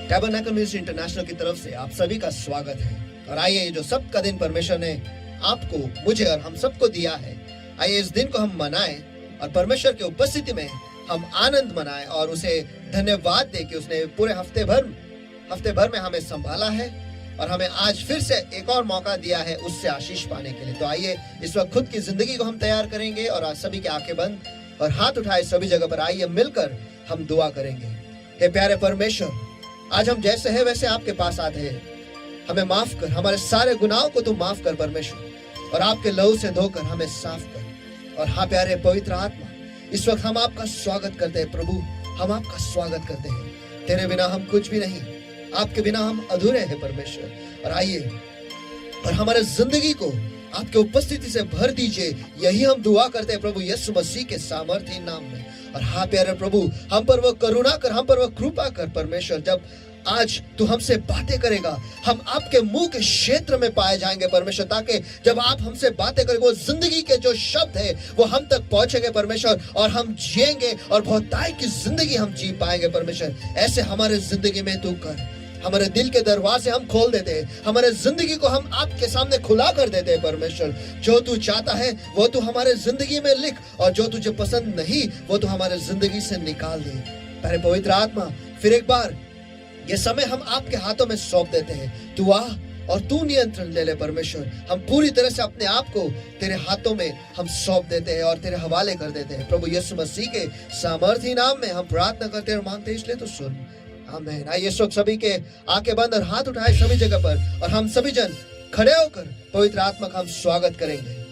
Tabernacle ministry international की तरफ से आप सभी का स्वागत है। और आइए, ये जो सब का दिन परमेश्वर ने आपको, मुझे और हम सबको दिया है, आइए इस दिन को हम मनाएं और परमेश्वर की उपस्थिति में हम आनंद मनाएं और उसे धन्यवाद दें कि उसने पूरे हफ्ते भर में हमें संभाला है और हमें आज फिर से एक और मौका दिया है उससे आशीष पाने के लिए। तो आइए इस वक्त खुद की जिंदगी को हम तैयार करेंगे और आज सभी की आंखें बंद और हाथ उठाए सभी जगह पर आइए मिलकर हम दुआ करेंगे। हे प्यारे परमेश्वर, आज हम जैसे हैं वैसे आपके पास आते हैं। हमें माफ कर, हमारे सारे गुनाहों को तू माफ कर परमेश्वर, और आपके लहू से धोकर हमें साफ कर। और हाँ प्यारे पवित्र आत्मा, इस वक्त हम आपका स्वागत करते हैं प्रभु, हम आपका स्वागत करते हैं। तेरे बिना हम कुछ भी नहीं, आपके बिना हम अधूरे हैं परमेश्वर। और आइए और हमारे जिंदगी को आपके उपस्थिति से भर दीजिए, यही हम दुआ करते हैं प्रभु यीशु मसीह के सामर्थी नाम में। और हाँ प्यारे प्रभु, हम पर वो करुणा कर, हम पर वो कृपा कर परमेश्वर। जब आज तू हमसे बातें करेगा, हम आपके मुंह के क्षेत्र में पाए जाएंगे परमेश्वर, ताकि जब आप हमसे बातें करेंगे वो जिंदगी के जो शब्द है वो हम तक पहुंचेंगे परमेश्वर, और हम जिएंगे और बहुतायी की जिंदगी हम जी पाएंगे परमेश्वर। ऐसे हमारे जिंदगी में तू कर, हमारे दिल के दरवाजे हम खोल देते हैं, हमारे जिंदगी को हम आपके सामने खुला कर देते हैं परमेश्वर। जो तू चाहता है वो तू हमारे जिंदगी में लिख, और जो तुझे पसंद नहीं वो तू हमारे जिंदगी से निकाल दे। प्यारे पवित्र आत्मा, फिर एक बार ये समय हम आपके हाथों में सौंप देते हैं। तू आ और तू नियंत्रण ले ले परमेश्वर। हम पूरी तरह से अपने आप को तेरे हाथों में हम सौंप देते हैं और तेरे हवाले कर देते हैं प्रभु यीशु मसीह के सामर्थी नाम में हम प्रार्थना करते हैं और मांगते हैं, इसलिए तो सुन। आमीन। आइए इस वक्त सभी के आंखें बंद और हाथ उठाए सभी जगह पर, और हम सभी जन खड़े होकर पवित्र आत्मा का हम स्वागत करेंगे।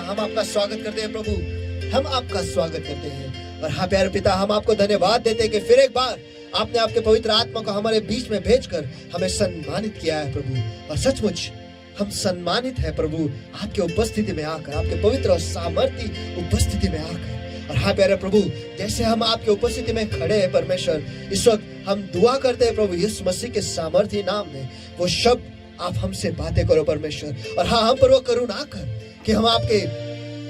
हम आपका स्वागत करते हैं प्रभु, हम आपका स्वागत करते हैं। और हाँ प्यारे पिता, हम आपको धन्यवाद देते हैं कि फिर एक बार आपने आपके पवित्र आत्मा को हमारे बीच में भेजकर हमें सम्मानित किया है प्रभु। और सचमुच हम सम्मानित है प्रभु आपके उपस्थिति में आकर, आपके पवित्र और सामर्थी उपस्थिति में आकर। और हाँ प्यारे प्रभु, जैसे हम आपके उपस्थिति में खड़े हैं परमेश्वर, इस वक्त हम दुआ करते हैं प्रभु यीशु मसीह के सामर्थी नाम में, वो शब्द आप हमसे बातें करो परमेश्वर। और हाँ, हम पर वो करुणा कर कि हम आपके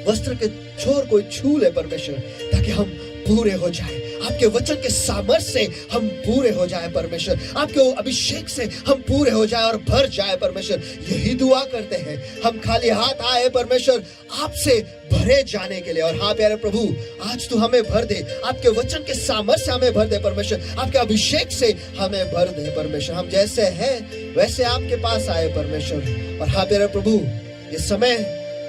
वस्त्र के छोर को छू ले परमेश्वर, ताकि हम पूरे हो जाए, आपके वचन के सामर्थ्य से हम पूरे हो जाए परमेश्वर, आपके अभिषेक से हम पूरे हो जाए और भर जाए परमेश्वर। यही दुआ करते हैं, हम खाली हाथ आए परमेश्वर आपसे भरे जाने के लिए। और हाँ प्यारे प्रभु, आज तू हमें भर दे, आपके वचन के सामर्थ्य से हमें भर दे परमेश्वर, आपके अभिषेक से हमें भर दे परमेश्वर। हम जैसे हैं वैसे आपके पास आए परमेश्वर। और हाँ प्यारे प्रभु, ये समय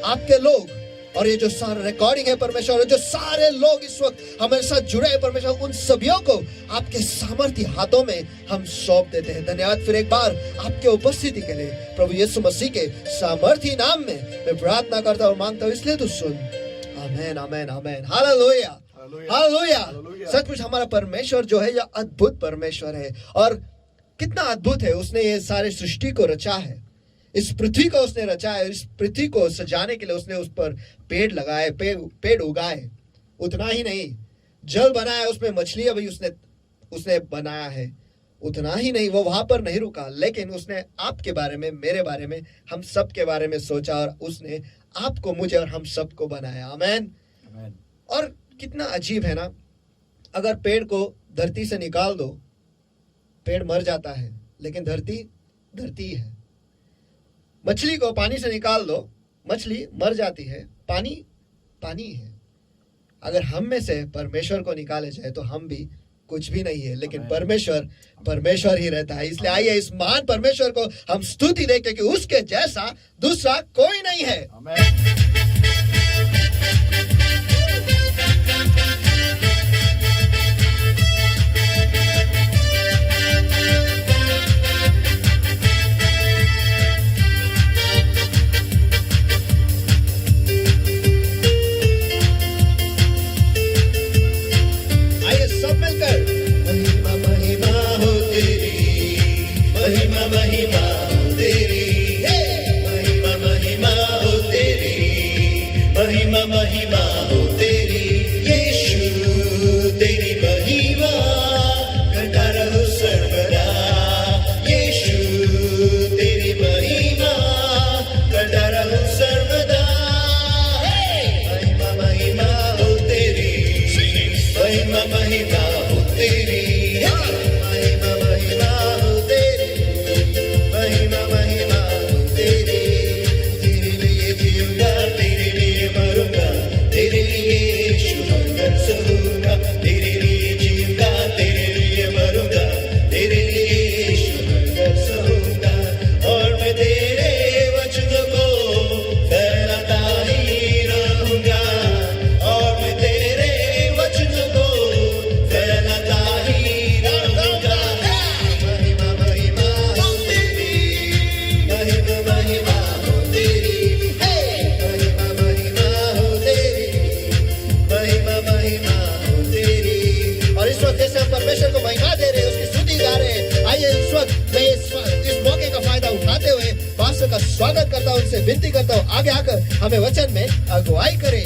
आपके लोग और ये जो सारा रिकॉर्डिंग है परमेश्वर, और जो सारे लोग इस वक्त हमारे साथ जुड़े हैं परमेश्वर, उन सभी को आपके सामर्थ्य हाथों में हम सौंप देते हैं। धन्यवाद फिर एक बार आपके उपस्थिति के लिए प्रभु यीशु मसीह के सामर्थ्य नाम में मैं प्रार्थना करता और मांगता हूँ, इसलिए तू सुन। आमेन आमेन आमेन, हालेलुया हालेलुया। सचमुच हमारा परमेश्वर जो है यह अद्भुत परमेश्वर है, और कितना अद्भुत है, उसने ये सारे सृष्टि को रचा है, इस पृथ्वी को उसने रचा है। इस पृथ्वी को सजाने के लिए उसने उस पर पेड़ लगाए, पेड़ उगाए। उतना ही नहीं, जल बनाया, उसमें मछलियां भी उसने बनाया है। उतना ही नहीं, वो वहां पर नहीं रुका, लेकिन उसने आपके बारे में, मेरे बारे में, हम सब के बारे में सोचा, और उसने आपको, मुझे और हम सबको बनाया। आमेन। और कितना अजीब है ना, अगर पेड़ को धरती से निकाल दो, पेड़ मर जाता है, लेकिन धरती है। मछली को पानी से निकाल दो, मछली मर जाती है, पानी है। अगर हम में से परमेश्वर को निकाले जाए तो हम भी कुछ भी नहीं है, लेकिन परमेश्वर ही रहता है। इसलिए आइए इस महान परमेश्वर को हम स्तुति दें, क्योंकि उसके जैसा दूसरा कोई नहीं है। का स्वागत करता हूं, उनसे विनती करता हूं आगे आकर हमें वचन में अगुवाई करें।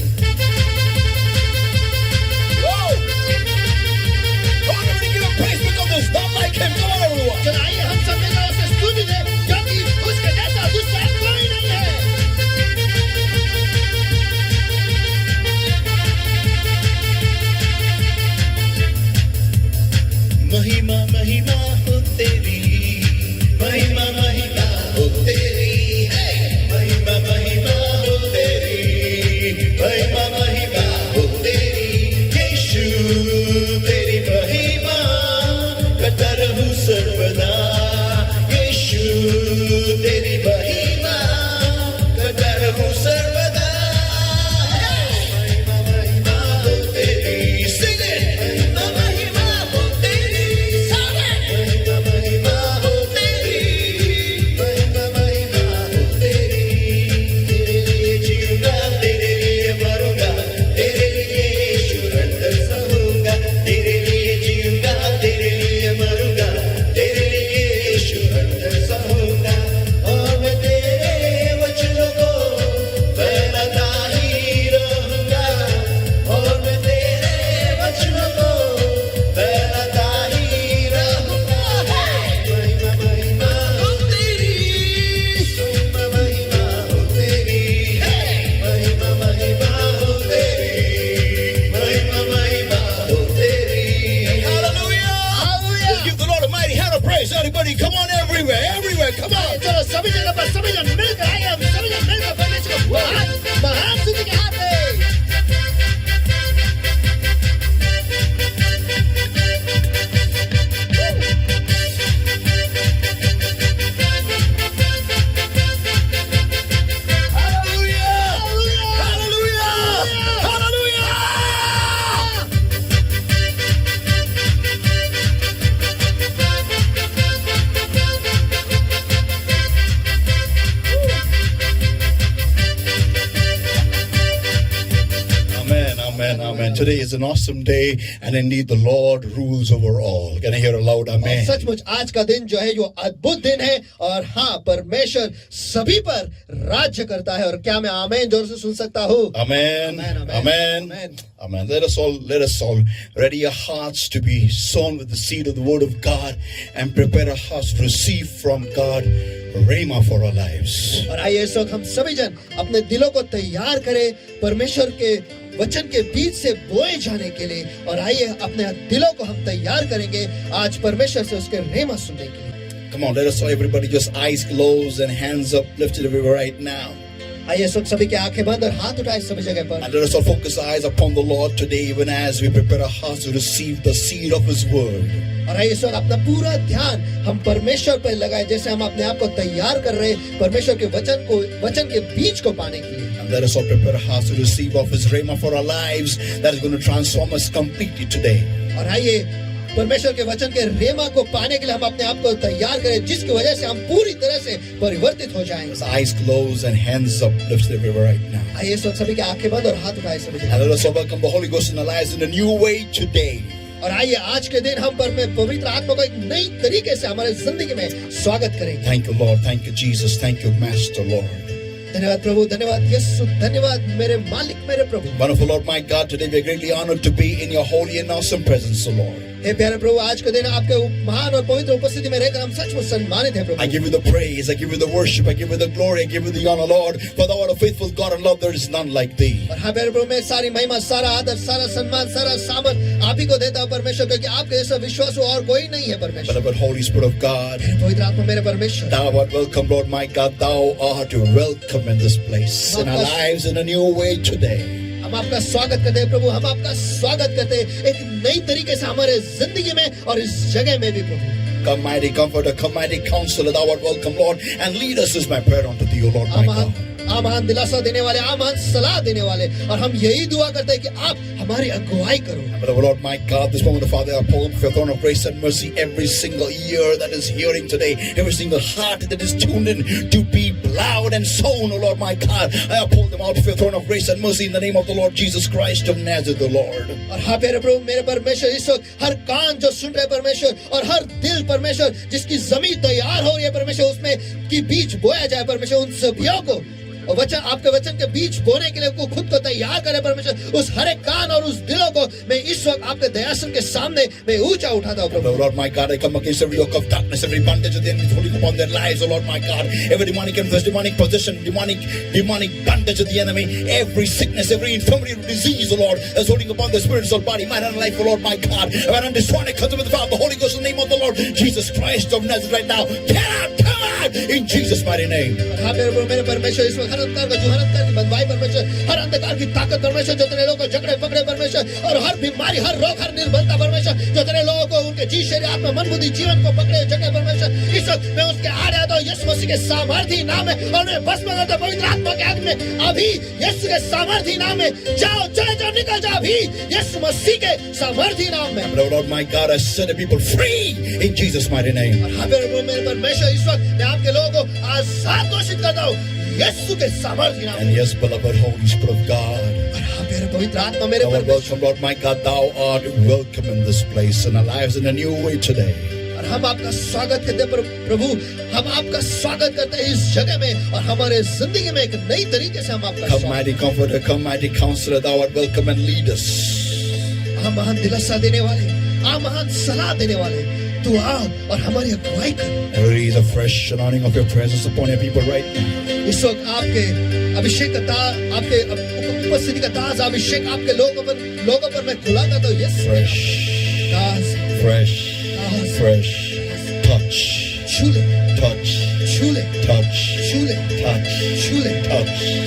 चलाइए हम सब मिलकर उसे स्तुति दें, क्योंकि उसके जैसा दूसरा कोई नहीं है। महिमा महिमा हो तेरी, महिमा महिमा हो तेरी, महिमा महिमा हो तेरी, महिमा place, everybody. Come on, everywhere. Come on. चलो सभी जगह पर सभी जन मिलकर आइए, हम सभी जन मिलकर परमेश्वर को महान स्तुति के हाथ में। Amen. Today is an awesome day, and indeed the Lord rules over all. Can I hear a loud amen? सचमुच आज का दिन जो है जो अद्भुत दिन है और हाँ परमेश्वर सभी पर राज्य करता है और क्या मैं आमेन जोर से सुन सकता हूँ? Amen. Let us all ready our hearts to be sown with the seed of the word of God and prepare our hearts to receive from God Rhema for our lives. और आइए इस वक्त हम सभी जन अपने दिलों को तैयार करें परमेश्वर के वचन के बीच से बोए जाने के लिए और आइए अपने दिलों को हम तैयार करेंगे आज परमेश्वर से उसके रेमा सुनने के लिए। Come on, let us all everybody just eyes closed and hands up lifted everywhere right now. आइए इस वक्त सभी की आंखें बंद और हाथ उठाए सभी जगह पर। And let us all focus our eyes upon the Lord today, even as we prepare our hearts to receive the seed of His word. और आइए इस वक्त अपना पूरा ध्यान हम परमेश्वर पर लगाए जैसे हम अपने आप को तैयार कर रहे हैं परमेश्वर के वचन के बीज को पाने के लिए। And let us all prepare our hearts to receive of His Rhema for our lives that is going to transform us completely today. और आइए परमेश्वर के वचन के रेमा को पाने के लिए हम अपने आप को तैयार करें जिसकी वजह से हम पूरी तरह से परिवर्तित हो जाएंगे। Eyes closed and hands up lifted everywhere right now. आइए इस वक्त सभी की आंखें बंद और हाथ उठाए सभी जगह। And let us all welcome the Holy Ghost in our lives in a new way today. और आइए आज के दिन हम पवित्र आत्मा को एक नई तरीके से हमारे जिंदगी में स्वागत करेंगे। Thank you, Lord. Thank you, Jesus. Thank you, Master, Lord. धन्यवाद प्रभु, धन्यवाद यीशु, धन्यवाद मेरे मालिक, मेरे प्रभु। Wonderful Lord, my God, today we are greatly honored to be in your holy and awesome presence, O Lord. हे प्यारे प्रभु, आज के दिन आपके महान और पवित्र उपस्थिति में रहकर हम सचमुच सम्मानित हैं प्रभु। I give you the praise, I give you the worship, I give you the glory, I give you the honor, Lord. For thou art a faithful God and love, there is none like thee. और हाँ प्यारे प्रभु, मैं सारी महिमा, सारा आदर, सारा सम्मान, सारा सामर्थ आप ही को देता हूँ परमेश्वर, क्योंकि आपके जैसा विश्वास और कोई नहीं है परमेश्वर। Beloved Holy Spirit of God, पवित्र आत्मा मेरे परमेश्वर, thou art welcome, Lord, my God. Thou art welcome in this place, in our lives, in a new way today. हम आपका स्वागत करते हैं प्रभु, हम आपका स्वागत करते हैं एक नई तरीके से हमारे जिंदगी में और इस जगह में भी प्रभु। Come mighty comforter, come mighty counselor, thou art welcome, Lord, and lead us is my prayer unto thee, O Lord, my God. आमान दिलासा देने वाले, आमान सलाह देने वाले, और हम यही दुआ करते हैं कि आप हमारी अगुवाई करो। But oh Lord, my God, this moment, Father, I uphold your throne of grace and mercy every single ear that is hearing today, every single heart that is tuned in to be loud and sown, oh Lord, my God. I uphold them out of your throne of grace and mercy in the name of the Lord Jesus Christ of Nazareth, the Lord. और हाँ प्यारे प्रभु, मेरे परमेश्वर, इस वक्त हर कान जो सुन रहे परमेश्वर और हर दिल परमेश्वर जिसकी जमीन तैयार हो रही है परमेश्वर, उसमें की बीज बोया जाए परमेश्वर, उन सभी को और वचन आपके वचन के बीच बोने के लिए को खुद को तैयार करे परमेश्वर। उस हर एक कान और उस दिलों को मैं इस वक्त आपके दयासन के सामने मैं ऊंचा उठाता हूँ प्रभु। Lord my God, I come against every yoke of darkness, every bondage of the enemy falling upon their lives, oh Lord my God, every demonic influence, demonic possession, demonic bondage of the enemy, every sickness, every infirmity, disease, oh Lord, that's holding upon their spirit, soul, body, mind, and life, oh Lord my God. When I'm destroying it, comes with the power of the Holy Ghost in the name of the Lord Jesus Christ of Nazareth right now. Come out in Jesus' mighty name. हाँ मेरे परमेश्वर, इस वक्त हर अंधकार का जुहरत की बंधवाई परमेश्वर, हर अंधकार की ताकत परमेश्वर जो तेरे लोगों को जकड़े पकड़े परमेश्वर, और हर बीमारी, हर रोग, हर निर्बलता परमेश्वर जो तेरे लोगों को उनके जी शरीर आत्मा मन बुद्धि जीवन को पकड़े जकड़े परमेश्वर, इस वक्त मैं उसके आड़े आता हूँ यीशु मसीह के सामर्थी नाम में, और मैं बस में आता पवित्र आत्मा के आग में अभी यीशु के सामर्थी नाम में जाओ, चले जाओ, निकल जाओ अभी यीशु मसीह के सामर्थी नाम में। Lord my God, I set the people free in Jesus' mighty name. और हाँ मेरे परमेश्वर, इस वक्त मैं आपके लोगों को आजाद घोषित करता हूँ यीशु के सामर्थी नाम में। And yes, beloved Holy Spirit of God, और हाँ मेरे पवित्र आत्मा मेरे thou art welcome, Lord my God, thou art welcome in this place in our lives in a new way today. और हम आपका स्वागत करते हैं प्रभु, हम आपका स्वागत करते हैं इस जगह में और हमारे जिंदगी में एक नई तरीके से हम आपका Come mighty comforter, come mighty counselor, thou art welcome and lead us. हम महान दिलासा देने वाले, आप महान सलाह देने वाले, तू आ और हमारी अगुवाई कर। And release a fresh anointing of your presence upon your people right now. इस वक्त आपके अभिषेक का ताज, आपके उपस्थिति का ताज अभिषेक आपके लोगों पर मैं खुला करता हूँ। यस, Fresh touch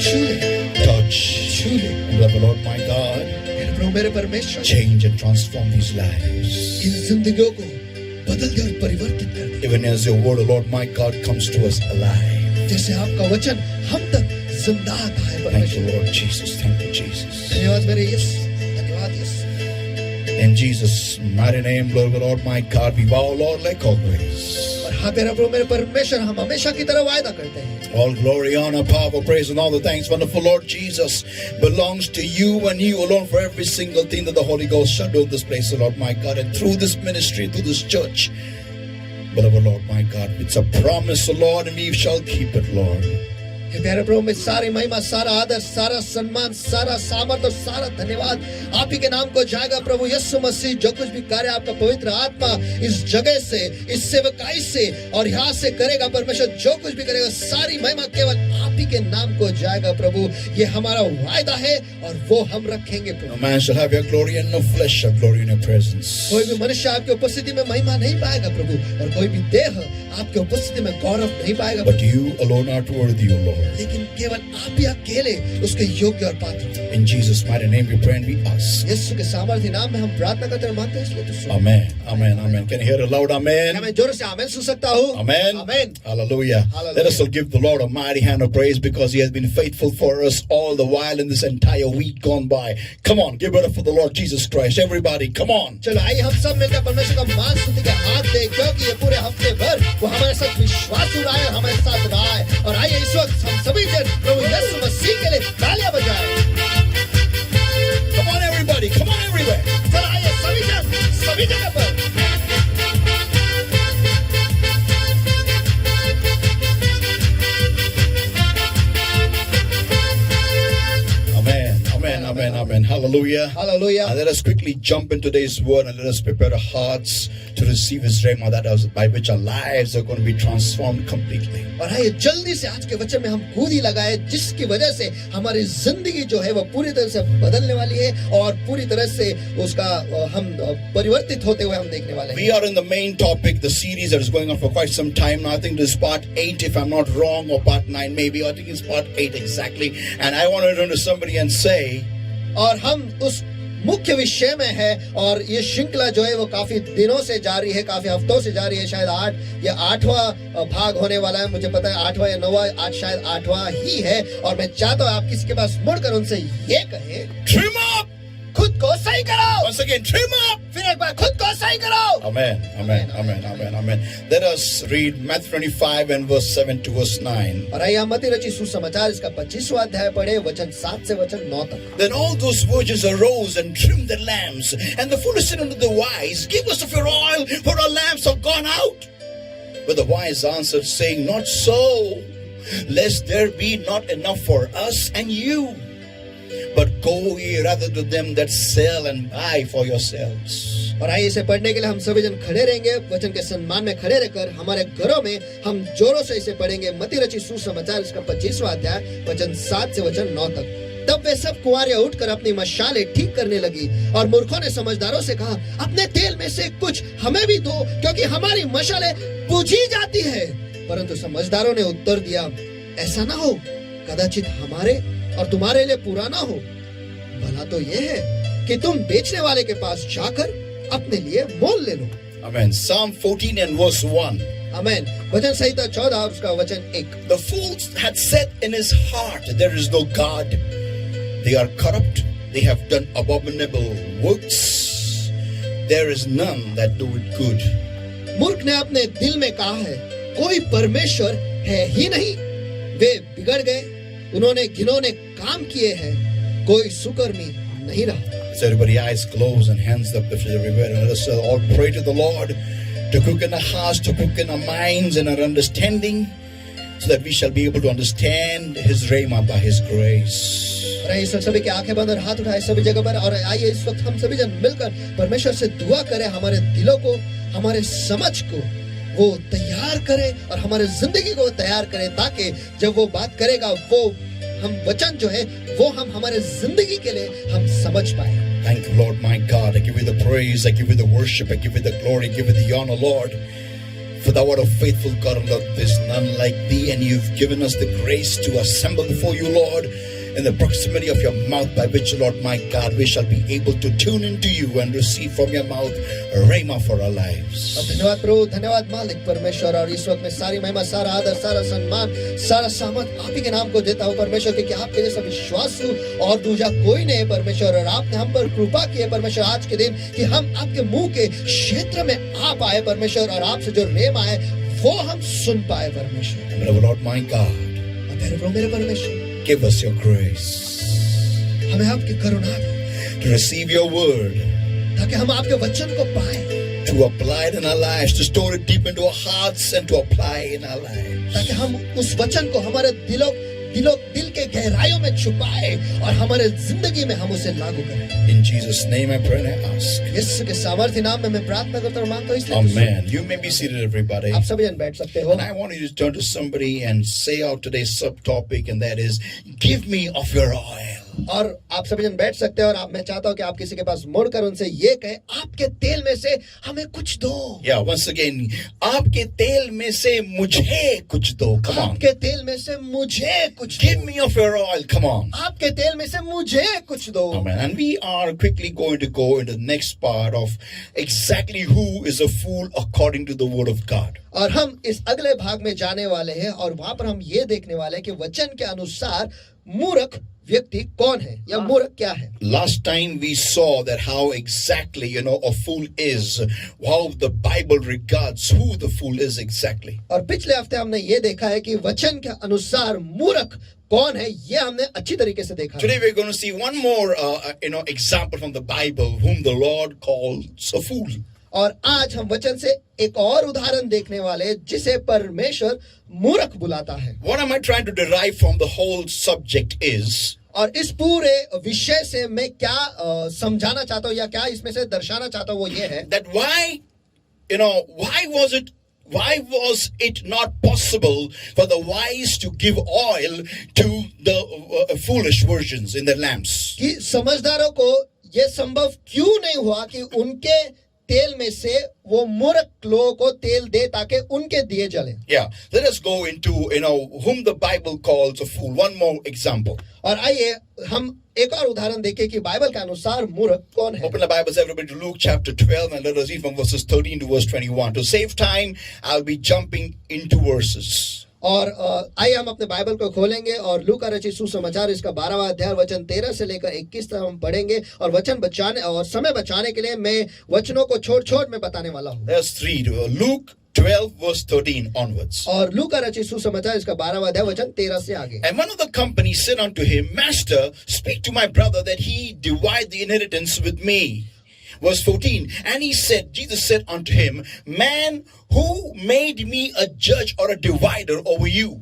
छू ले, touch. छू ले। And let the Lord my God मेरे प्रभु मेरे परमेश्वर change and transform these lives. इन जिंदगियों को बदल दे और परिवर्तित कर दे। Even as your word, O Lord my God, comes to us alive. जैसे आपका वचन हम तक जिंदा आता है Thank you, परमेश्वर। Lord Jesus. Thank you, Jesus. धन्यवाद मेरे यीशु, धन्यवाद यीशु। In Jesus' mighty name, Lord my God, we bow, Lord, like always. और हाँ मेरा प्रभु मेरे परमेश्वर, हम हमेशा की तरह वायदा करते हैं All glory, honor, power, praise, and all the thanks, wonderful Lord Jesus, belongs to you and you alone for every single thing that the Holy Ghost shall do in this place, O Lord my God, and through this ministry, through this church. Beloved Lord my God, it's a promise, O Lord, and we shall keep it, Lord. हे प्यारे प्रभु में सारी महिमा, सारा आदर, सारा सम्मान, सारा सामर्थ और सारा धन्यवाद आप ही के नाम को जाएगा प्रभु यीशु मसीह। जो कुछ भी कार्य आपका पवित्र आत्मा इस जगह से, इस सेवकाई से और यहाँ से करेगा परमेश्वर, जो कुछ भी करेगा सारी महिमा केवल आप ही के नाम को जाएगा प्रभु। ये हमारा वायदा है और वो हम रखेंगे No Prabhu. man shall have your glory and no flesh shall glory in your presence. कोई भी मनुष्य आपकी उपस्थिति में महिमा नहीं पाएगा प्रभु, और कोई भी देह आपकी उपस्थिति में गौरव नहीं पाएगा But you alone are worthy, O Lord. लेकिन केवल आप ही अकेले उसके योग्य और पात्र। In Jesus' mighty name we pray and we ask. यीशु के सामर्थ्य नाम में हम प्रार्थना करते हैं और मांगते हैं, इसलिए तो सुनो। Amen. Amen. Amen. Can you hear a loud क्या amen? मैं जोर से आमेन सुन सकता हूँ? Amen. Amen. Hallelujah. Hallelujah. Let us all give the Lord a mighty hand of praise because He has been faithful for us all the while in this entire week gone by. Come on, give it up for the Lord Jesus Christ. Everybody, come on. चलो आइए हम सब मिलकर परमेश्वर का मान स्तुति के हाथ दें, क्योंकि ये पूरे हफ्ते भर वो हमारे साथ विश्वास रहा है, हमारे साथ रहा है। और आइए इस वक्त हम सभी जन प्रभु यीशु मसीह के लिए तालियां बजाएं। Come on, everybody. Come on, everywhere. चलो आइए सभी जन सभी जगह पर। Amen. Amen. Amen. Amen. Hallelujah. Hallelujah. And let us quickly jump into today's word and let us prepare our hearts to receive His rhema, that is by which our lives are going to be transformed completely. और आइए जल्दी से आज के वचन में हम कूद ही लगाए, जिसकी वजह से हमारी जिंदगी जो है वो पूरी तरह से बदलने वाली है और पूरी तरह से उसका हम परिवर्तित होते हुए हम देखने वाले हैं। We are in the main topic, the series that is going on for quite some time now. I think this is part 8 if I'm not wrong, or part 9 maybe. I think it's part 8 exactly. And I want to turn to somebody and say, और हम उस मुख्य विषय में है और ये श्रृंखला जो है वो काफी दिनों से जारी है, काफी हफ्तों से जारी है। शायद 8 या 8वां भाग होने वाला है, मुझे पता है 8वां या 9वां, आज शायद 8वां ही है। और मैं चाहता हूँ आप किसी के पास मुड़कर उनसे ये कहें, trim up! खुद को सही करो। Once again, trim up! फिर एक बार खुद को सही करो। Amen, amen, amen, amen, amen. Let us read Matthew 25 and verse 7 to verse 9. और आइए हम मत्ती रचित सुसमाचार इसका 25वां अध्याय पढ़े, वचन 7 से वचन 9 तक। Then all those virgins arose and trimmed their lamps. And the foolish said unto the wise, Give us of your oil, for our lamps are gone out. But the wise answered, saying, Not so, lest there be not enough for us and you. But go ye rather to them that sell and buy for yourselves. और आइए इसे पढ़ने के लिए हम सभी जन खड़े रहेंगे, वचन के सम्मान में खड़े रहकर हमारे घरों में हम जोरों से इसे पढ़ेंगे। मत्ती रचित सुसमाचार इसका 25वां अध्याय वचन 7 से वचन 9 तक। तब वे सब कुंवारियां उठकर अपनी मशालें ठीक करने लगी और मूर्खों ने समझदारों से कहा, अपने तेल में से कुछ हमें भी दो, क्योंकि हमारी मशालें बुझी जाती है। परंतु समझदारों ने उत्तर दिया, ऐसा ना हो, कदाचित हमारे और तुम्हारे लिए पूरा ना हो। भला तो यह है कि तुम बेचने वाले के पास जाकर अपने लिए मोल ले लो। Amen. Psalm 14 and verse 1. आमेन। वचन संहिता 14 और उसका वचन 1। The fool had said in his heart, There is no God. They are corrupt. They have done abominable works. There is none that do it good. मूर्ख ने अपने दिल में कहा है, कोई परमेश्वर है ही नहीं। वे बिगड़ गए, उन्होंने घिनौने काम किए हैं, कोई सुकर्मी नहीं रहा। So everybody eyes closed and hands up everywhere. And let us all pray to the Lord to cook in our hearts, to cook in our minds and our understanding, so that we shall be able to understand His rhema by His grace. और इस वक्त सभी की आंखें बंद और हाथ उठाए सभी जगह पर, और आइए इस वक्त हम सभी जन मिलकर परमेश्वर से दुआ करें, हमारे दिलों को, हमारे समझ को वो तैयार करे और हमारे जिंदगी को तैयार करे, ताकि जब वो बात करेगा वो हम वचन जो है वो हम हमारे जिंदगी के लिए हम समझ पाए। Thank you, Lord, my God. I give you the praise, I give you the worship, I give you the glory, I give you the honor, Lord. For thou art a faithful God, and Lord, there's none like thee, and you've given us the grace to assemble before you, Lord, in the proximity of your mouth, by which, Lord my God, we shall be able to tune into you and receive from your mouth rhema for our lives. और धन्यवाद प्रभु, धन्यवाद मालिक परमेश्वर। और इस वक्त में सारी महिमा, सारा आदर, सारा सम्मान, सारा सामर्थ आप ही के नाम को देता हूँ परमेश्वर, क्योंकि आपके जैसा विश्वासु और दूजा कोई नहीं है परमेश्वर। और आपने हम पर कृपा की है परमेश्वर आज के दिन कि हम आपके मुंह के क्षेत्र में आप आए परमेश्वर, और आपसे जो रेमा है वो हम सुन पाए परमेश्वर। And Lord my God, मेरे प्रभु, मेरे परमेश्वर, give us your grace हमें आपकी करुणा दे to receive your word, ताकि हम आपके वचन को पाए, to apply it in our lives, to store it deep into our hearts and to apply it in our lives. ताकि हम उस वचन को हमारे दिल के गहराइयों में छुपाए और हमारे जिंदगी में हम उसे लागू करें। In Jesus' name I pray and I ask. यीशु के सामर्थ्य नाम में मैं प्रार्थना करता और मांगता हूँ, इसलिए Amen. You may be seated, everybody. आप सभी जन बैठ सकते हो। And I want you to turn to somebody and say out today's subtopic, and that is, give me of your oil. और आप सभी जन बैठ सकते हैं, और मैं चाहता हूँ कि आप किसी के पास मुड़कर उनसे ये कहे, आपके तेल में से हमें कुछ दो। Yeah, once again, आपके तेल में से मुझे कुछ दो. Come on. आपके तेल में से मुझे कुछ दो। Give me of your oil. Come on. आपके तेल में से मुझे कुछ दो। Amen. And we are quickly going to go into the next part of exactly who is a fool according to the word of God. और हम इस अगले भाग में जाने वाले हैं, और वहां पर हम ये देखने वाले हैं कि वचन के अनुसार मूर्ख व्यक्ति कौन है या मूर्ख क्या है। Last time we saw that how exactly, a fool is, how the Bible regards who the fool is exactly. और पिछले हफ्ते हमने ये देखा है कि वचन के अनुसार मूर्ख कौन है, ये हमने अच्छी तरीके से देखा। Today we're going to see one more, example from the Bible whom the Lord calls a fool. और आज हम वचन से एक और उदाहरण देखने वाले जिसे परमेश्वर मूर्ख बुलाता है। What am I trying to derive from the whole subject is, और इस पूरे विषय से मैं क्या समझाना चाहता हूँ या क्या इसमें से दर्शाना चाहता हूँ वो ये है that why was it not possible for the wise to give oil to the foolish virgins in their lamps? कि समझदारों को ये संभव क्यों नहीं हुआ कि उनके तेल में से वो मूर्ख लोगों को तेल दे ताकि उनके दिए जले। Yeah, let us go into whom the Bible calls a fool. One more example. और आइए हम एक और उदाहरण देखें कि बाइबल के अनुसार मूर्ख कौन है। Open the Bibles, everybody, to Luke chapter 12, and let us read from verses 13 to verse 21. To save time, I'll be jumping into verses. और आइए हम अपने बाइबल को खोलेंगे और लूका रचित सुसमाचार इसका 12वां अध्याय वचन 13 से लेकर 21 तक हम पढ़ेंगे, और वचन बचाने और समय बचाने के लिए मैं वचनों को छोड़ में बताने वाला हूँ। Let's read Luke 12 verse 13 onwards. और लूका रचित सुसमाचार इसका 12वां अध्याय वचन 13 से आगे। And one of the company said unto him, Master, speak to my brother that he divide the inheritance with me. Verse 14, and Jesus said unto him, Man, who made me a judge or a divider over you?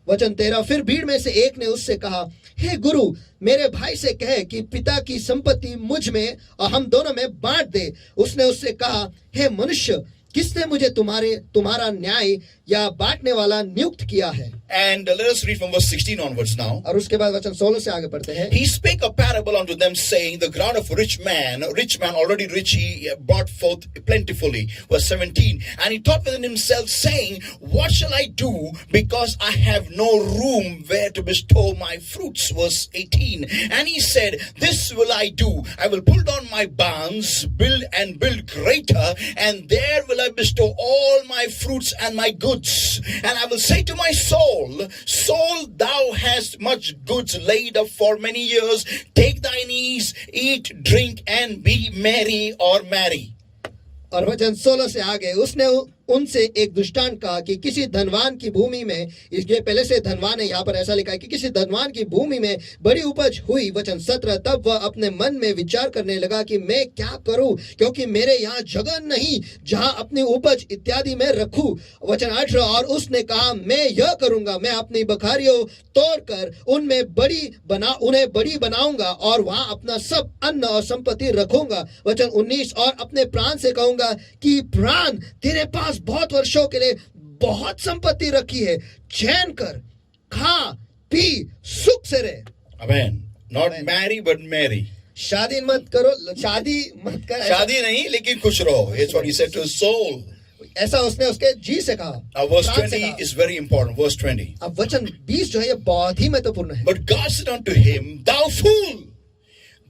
वचन 13, फिर भीड़ में से एक ने उससे कहा, हे गुरु, मेरे भाई से कहे कि पिता की संपत्ति मुझ में और हम दोनों में बांट दे। उसने उससे कहा, हे मनुष्य, किसने मुझे तुम्हारा न्याय या बांटने वाला नियुक्त किया है? And let us read from verse 16 onwards now. और उसके बाद वचन 16 से आगे पढ़ते हैं। He spake a parable unto them, saying, the ground of a rich man already rich, he brought forth plentifully. Verse 17, and he thought within himself, saying, what shall I do, because I have no room where to bestow my fruits? Verse 18, and he said, this will I do, I will pull down my barns, build greater, and there will I bestow all my fruits and my goods. And I will say to my soul, thou hast much goods laid up for many years. Take thine ease, eat, drink, and be merry or marry. और वचन 16 से आगे उसने उनसे एक दृष्टांत कहा कि किसी धनवान की भूमि में, इसलिए पहले से धनवान है, यहाँ पर ऐसा लिखा है कि किसी धनवान की भूमि में बड़ी उपज हुई। वचन 17, तब वह अपने मन में विचार करने लगा कि मैं क्या करूं, क्योंकि मेरे यहाँ जगह नहीं जहां अपनी उपज इत्यादि में रखूं। वचन 18, और उसने कहा, मैं यह करूंगा, मैं अपनी बखारियों तोड़कर उन्हें बड़ी बनाऊंगा और वहां अपना सब अन्न और संपत्ति रखूंगा। वचन 19, और अपने प्राण से कहूंगा कि प्राण, तेरे पास बहुत वर्षों के लिए बहुत संपत्ति रखी है, चैन कर, खा, पी, सुख से रहे। Amen. Not Amen. marry but marry. शादी मत कर। शादी नहीं, लेकिन खुश रहो. It's what he said to his soul. ऐसा उसने उसके जी से कहा, Now, verse प्राण से 20 कहा। is very important. Verse 20. अब वचन 20 जो है ये बहुत ही महत्वपूर्ण है। But God said unto him, Thou fool,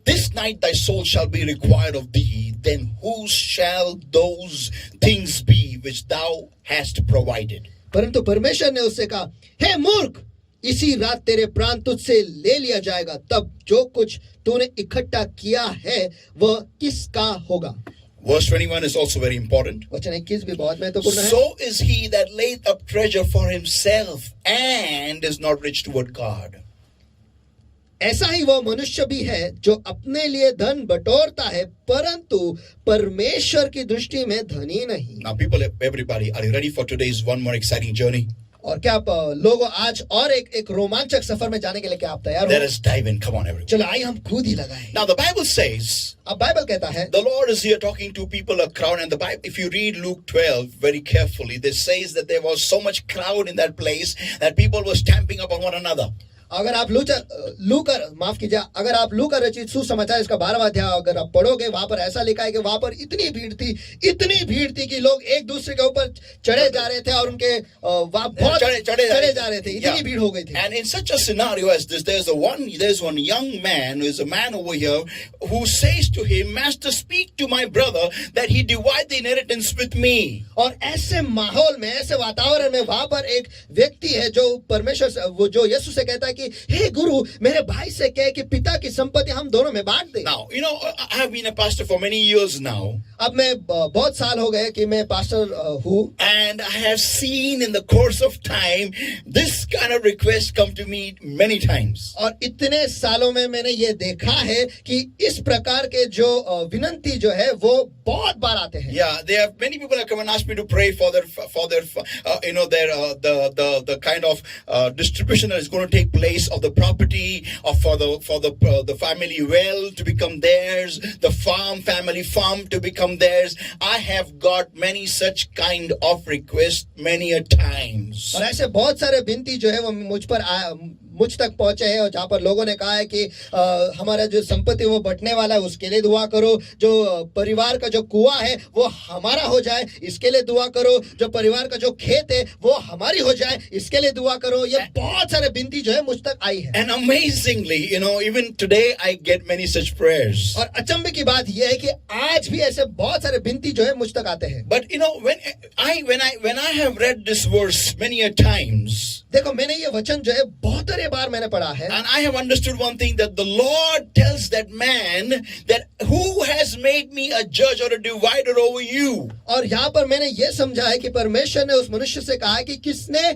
this night thy soul shall be required of thee. Then whose shall those things be which thou hast provided? परंतु परमेश्वर ने उससे कहा, हे मूर्ख, इसी रात तेरे प्राण तुझसे ले लिया जाएगा, तब जो कुछ तूने इकट्ठा किया है वह किसका होगा। Verse 21 is also very important. वचन 21 भी बहुत महत्वपूर्ण है। So is he that laid up treasure for himself and is not rich toward God. ऐसा ही वह मनुष्य भी है जो अपने लिए धन बटोरता है परंतु परमेश्वर की दृष्टि में धनी नहीं। Now, people, everybody, are you ready for today's one more exciting journey? और क्या आप लोगों आज और एक रोमांचक सफर में जाने के लिए क्या आप तैयार Let हो? us dive in. Come on, everybody. चलो आइए हम कूद ही लगाएं। Now, the Bible says, अब बाइबल कहता है, the Lord is here talking to people, a crowd, and the Bible, if you read Luke 12 very carefully, it says that there was so much crowd in that place that people were stamping upon one another. अगर आप माफ कीजिए, अगर आप लू का रचित सुसमाचार इसका 12वां अध्याय अगर आप पढ़ोगे, वहां पर ऐसा लिखा है कि वहां पर इतनी भीड़ थी कि लोग एक दूसरे के ऊपर चढ़े जा रहे थे और उनके बहुत चढ़े जा रहे थे, इतनी भीड़ हो गई थी। And in such a scenario as this, there's one young man, who is a man over here, who says to him, Master, speak to my brother that he divide the inheritance with me. और ऐसे माहौल में, ऐसे वातावरण में वहां पर एक व्यक्ति है जो परमेश्वर से, वो जो यीशु से कहता है कि हे गुरु, मेरे भाई से कहे कि पिता की संपत्ति हम दोनों में बांट दे। Now, you know, I have been a pastor for many years now. अब मैं बहुत साल हो गए कि मैं पास्टर हूँ, And I have seen in the course of time this kind of request come to me many times. और इतने सालों में मैंने ये देखा है कि इस प्रकार के जो विनंती जो है वो बहुत बार आते हैं। Yeah, there are many people that come and ask me to pray for their you know, their the kind of distribution that is going to take place of the property, or for the family well to become theirs, the family farm to become theirs. I have got many such kind of requests many a times. और ऐसे बहुत सारे विनती जो है वो मुझ तक पहुंचे हैं, और जहाँ पर लोगों ने कहा है कि हमारा जो संपत्ति वो बंटने वाला है उसके लिए दुआ करो, जो परिवार का जो कुआं है वो हमारा हो जाए इसके लिए दुआ करो, जो परिवार का जो खेत है वो हमारी हो जाए इसके लिए दुआ करो। ये बहुत सारे विनती जो है मुझ तक आई है। And amazingly, you know, even today I get many such prayers. और अचंभे की बात यह है कि आज भी ऐसे बहुत सारे विनती जो है मुझ तक आते हैं। But you know, when I have read this verse many a times, देखो, मैंने ये वचन जो है बहुत बार मैंने पढ़ा है, and I have understood one thing, that the Lord tells that man that who has made me a judge or a divider over you. और यहाँ पर मैंने ये समझा है कि परमेश्वर ने उस मनुष्य से कहा है कि किसने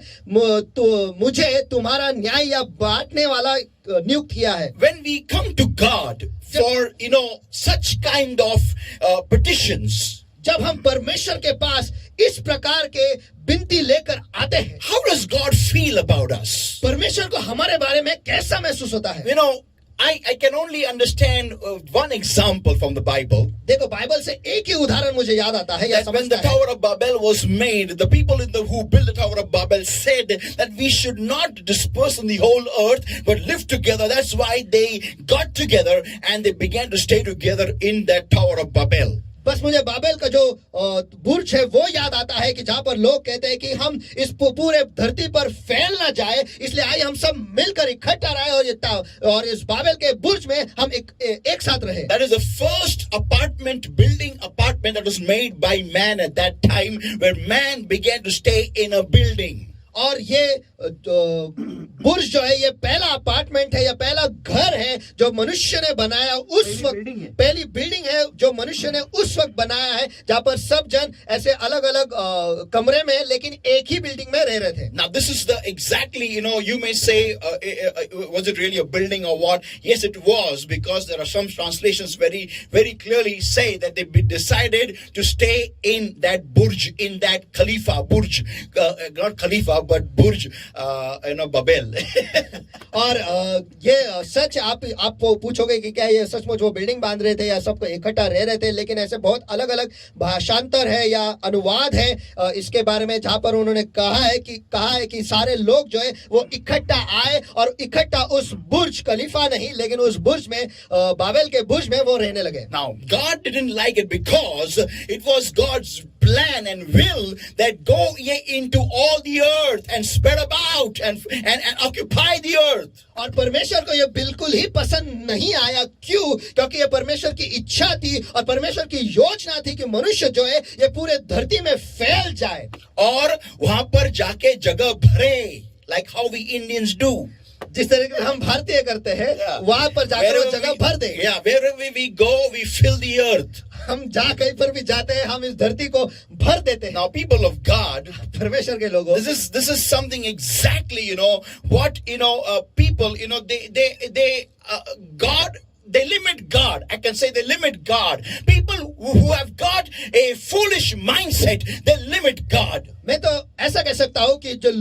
मुझे तुम्हारा न्याय या बांटने वाला नियुक्त किया है। When we come to God for, you know, such kind of petitions, जब हम परमेश्वर के पास इस प्रकार के विनती लेकर आते हैं, how does God feel about us? परमेश्वर को हमारे बारे में कैसा महसूस होता है? You know, I can only understand one example from the Bible. देखो, बाइबल से एक ही उदाहरण मुझे याद आता है या That when the समझता है। Tower of Babel was made, the people who built the Tower of Babel said that we should not disperse in the whole earth, but live together. That's why they got together and they began to stay together in that Tower of Babel. बस मुझे Babel का जो बुर्ज है वो याद आता है कि जहाँ पर लोग कहते हैं कि हम इस पूरे धरती पर फैल ना जाए, इसलिए आइए हम सब मिलकर इकट्ठा रहे और इस बाबेल के बुर्ज में हम एक साथ रहे। That is the first building apartment that was made by man at that time, where man began to stay in a building. और ये बुर्ज जो है ये पहला अपार्टमेंट है या पहला घर है जो मनुष्य ने बनाया उस वक्त, पहली बिल्डिंग है जो मनुष्य ने उस वक्त बनाया है, जहाँ पर सब जन ऐसे अलग अलग कमरे में लेकिन एक ही बिल्डिंग में रह रहे थे। Now this is the exactly, you know, you may say was it really a building or what? Yes, it was, because there are some translations very clearly say that they decided to stay in that burj, in that Khalifa burj, not Khalifa but burj, Babel, और ये सच आप पूछोगे कि क्या ये सचमुच वो building बांध रहे थे या सबको इकट्ठा रह रहे थे, लेकिन ऐसे बहुत अलग अलग भाषांतर है या अनुवाद है इसके बारे में, जहां पर उन्होंने कहा है कि सारे लोग जो है वो इकट्ठा आए और इकट्ठा उस बुर्ज खलीफा नहीं लेकिन उस बुर्ज में बाबेल के बुर्ज में वो रहने लगे. Now, God didn't like it because it was God's plan and will that go ye into all the earth and spread about and occupy the earth. और परमेश्वर को ये बिल्कुल ही पसंद नहीं आया. क्यों? क्योंकि ये परमेश्वर की इच्छा थी और परमेश्वर की योजना थी कि मनुष्य जो है ये पूरे धरती में फैल जाए और वहां पर जाके जगह भरे, like how we Indians do. जिस तरीके से हम भारतीय करते हैं वहां पर जाकर वो जगह भर दे. Yeah, wherever we go, we fill the earth. हम जहाँ कहीं पर भी जाते हैं हम इस धरती को भर देते हैं. Now, people of God, परमेश्वर के लोगों, this is something exactly, what, people, God, they limit God. I can say they limit God. People who have got a foolish mindset, they limit God. मैं तो ऐसा कह सकता हूँ कि जो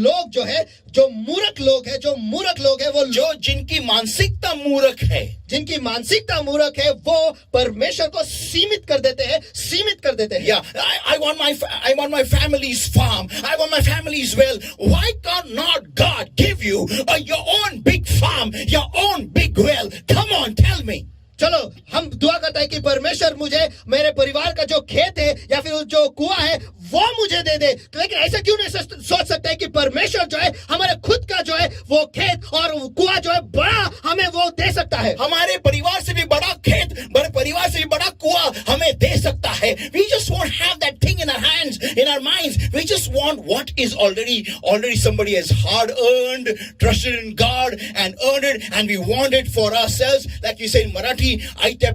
मूर्ख लोग हैं वो जो जिनकी मानसिकता मूर्ख है, वो परमेश्वर को सीमित कर देते हैं. Yeah, I want my family's farm. I want my family's well. Why cannot God give you your own big farm, your own big well? Come on, tell me. चलो हम दुआ करते हैं कि परमेश्वर मुझे मेरे परिवार का जो खेत है या फिर जो कुआं है वो मुझे दे दे. लेकिन ऐसा क्यों नहीं सोच सकते हैं कि परमेश्वर जो है हमारे खुद का जो है वो खेत और कुआं जो है बड़ा हमें वो दे सकता है. हमारे परिवार से भी बड़ा खेत, बड़े परिवार से भी बड़ा कुआं हमें दे सकता है. We just won't have that thing in our hands, in our minds. We just want what is already somebody has hard earned, trusted in God and earned it, and we want it for ourselves. Like you say in Marathi, aita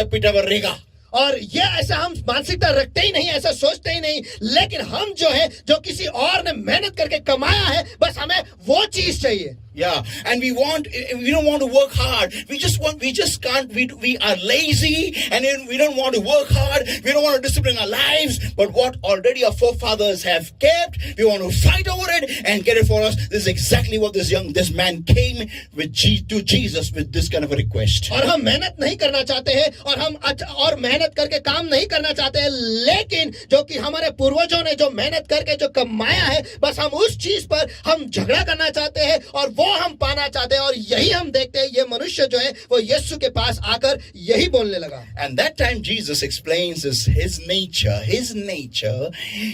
pitavar rega. और ये ऐसा हम मानसिकता रखते ही नहीं, ऐसा सोचते ही नहीं, लेकिन हम जो है जो किसी और ने मेहनत करके कमाया है बस हमें वो चीज चाहिए. Yeah, and we don't want to work hard. We just can't, we are lazy and we don't want to work hard. We don't want to discipline our lives. But what already our forefathers have kept, we want to fight over it and get it for us. This is exactly what this man came to Jesus with this kind of a request. और हम मेहनत नहीं करना चाहते हैं और हम और मेहनत करके काम नहीं करना चाहते हैं, लेकिन जो कि हमारे पूर्वजों ने जो मेहनत करके जो कमाया है बस हम उस चीज पर हम झगड़ा करना चाहते हैं और वो हम पाना चाहते हैं. और यही हम देखते हैं ये मनुष्य जो है वो यीशु के पास आकर यही बोलने लगा. And that time Jesus explains his nature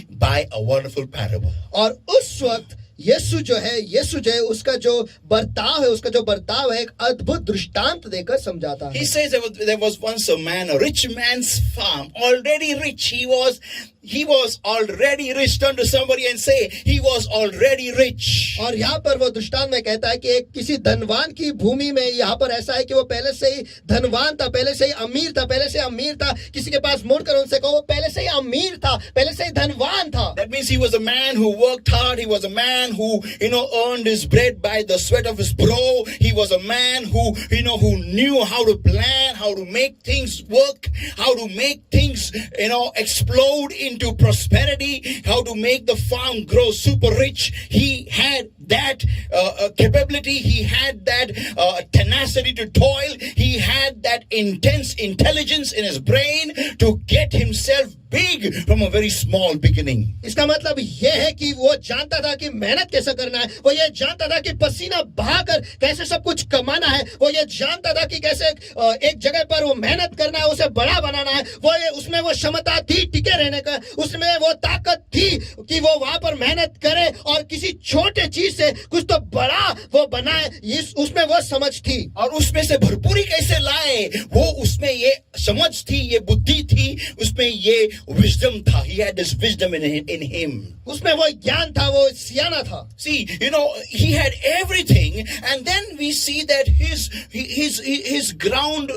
by a wonderful parable. और उस वक्त यीशु जो है उसका जो बर्ताव है एक अद्भुत दृष्टांत देकर समझाता है. He says there was once a man, a rich man's farm, already rich. He was already rich. Turn to somebody and say, he was already rich. और यहाँ पर वो दृष्टांत में कहता है कि एक किसी धनवान की भूमि में यहाँ पर ऐसा है कि वो पहले से ही धनवान था, पहले से ही अमीर था. किसी के पास मुड़कर उनसे कहो वो पहले से ही अमीर था, पहले से ही धनवान था. That means he was a man who worked hard. He was a man who earned his bread by the sweat of his brow. He was a man who knew how to plan, how to make things work, how to make things explode into prosperity, how to make the farm grow super rich. He had that capability. He had that tenacity to toil. He had that intense intelligence in his brain to get himself big from a very small beginning. इसका मतलब ये है कि वो जानता था कि मेहनत कैसे करना है, वो ये जानता था कि पसीना बहाकर कैसे सब कुछ कमाना है, वो ये जानता था कि कैसे एक जगह पर वो मेहनत करना है, उसे बड़ा बनाना है. उसमें वो क्षमता थी टिके रहने का, उसमें वो ताकत थी कि वो वहां पर मेहनत करे और किसी छोटे चीज से कुछ तो बड़ा वो बनाए. उसमें वो समझ थी. और उसमें से भरपूरी कैसे लाए, वो उसमें ये समझ थी, ये बुद्धि थी, उसमें ये wisdom tha. He had this wisdom in him. उसमें वो ज्ञान था, वो सियाना था. See, he had everything, and then we see that his ground,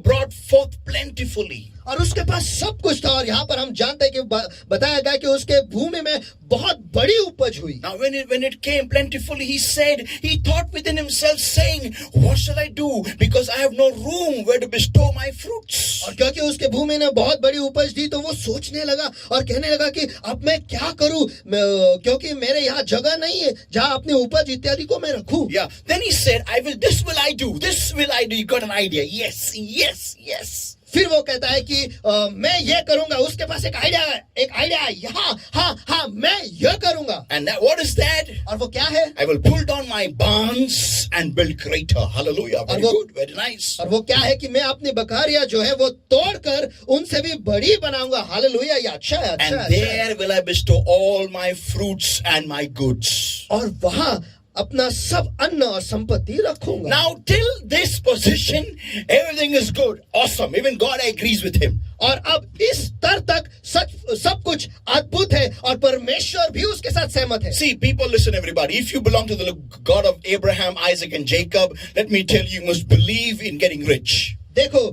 brought forth plentifully. और उसके पास सब कुछ था, और यहाँ पर हम जानते हैं कि बताया गया कि उसके भूमि में बहुत बड़ी उपज हुई। Now when it came plentifully, he thought within himself, saying, what shall I do? Because I have no room where to bestow my fruits. और क्योंकि उसके भूमि ने बहुत बड़ी उपज दी, तो वो सोचने लगा और कहने लगा कि अब मैं क्या करूं, क्योंकि मेरे यहाँ जगह नहीं है जहाँ अपनी उपज इत्यादि को मैं रखूं। Yeah. Then he said, this will I do. This will I do. You got an idea? Yes. फिर वो कहता है कि मैं ये करूंगा। उसके पास एक आइडिया है, हाँ मैं ये करूंगा। And what is that? और वो क्या है? I will pull down my barns and build greater. Hallelujah. Very good. Very nice. और वो क्या है कि मैं अपनी बकारियां जो है वो तोड़कर उनसे भी बड़ी बनाऊंगा। हालेलुया, ये अच्छा है। And there will I bestow all my fruits and my goods. और वहां अपना सब अन्न और संपत्ति रखूंगा। Now till this position, everything is good, awesome. Even God agrees with him. और अब इस स्तर तक सब कुछ अद्भुत है और परमेश्वर भी उसके साथ सहमत है। See, people, listen, everybody. If you belong to the God of Abraham, Isaac, and Jacob, let me tell you, you must believe in getting rich. देखो,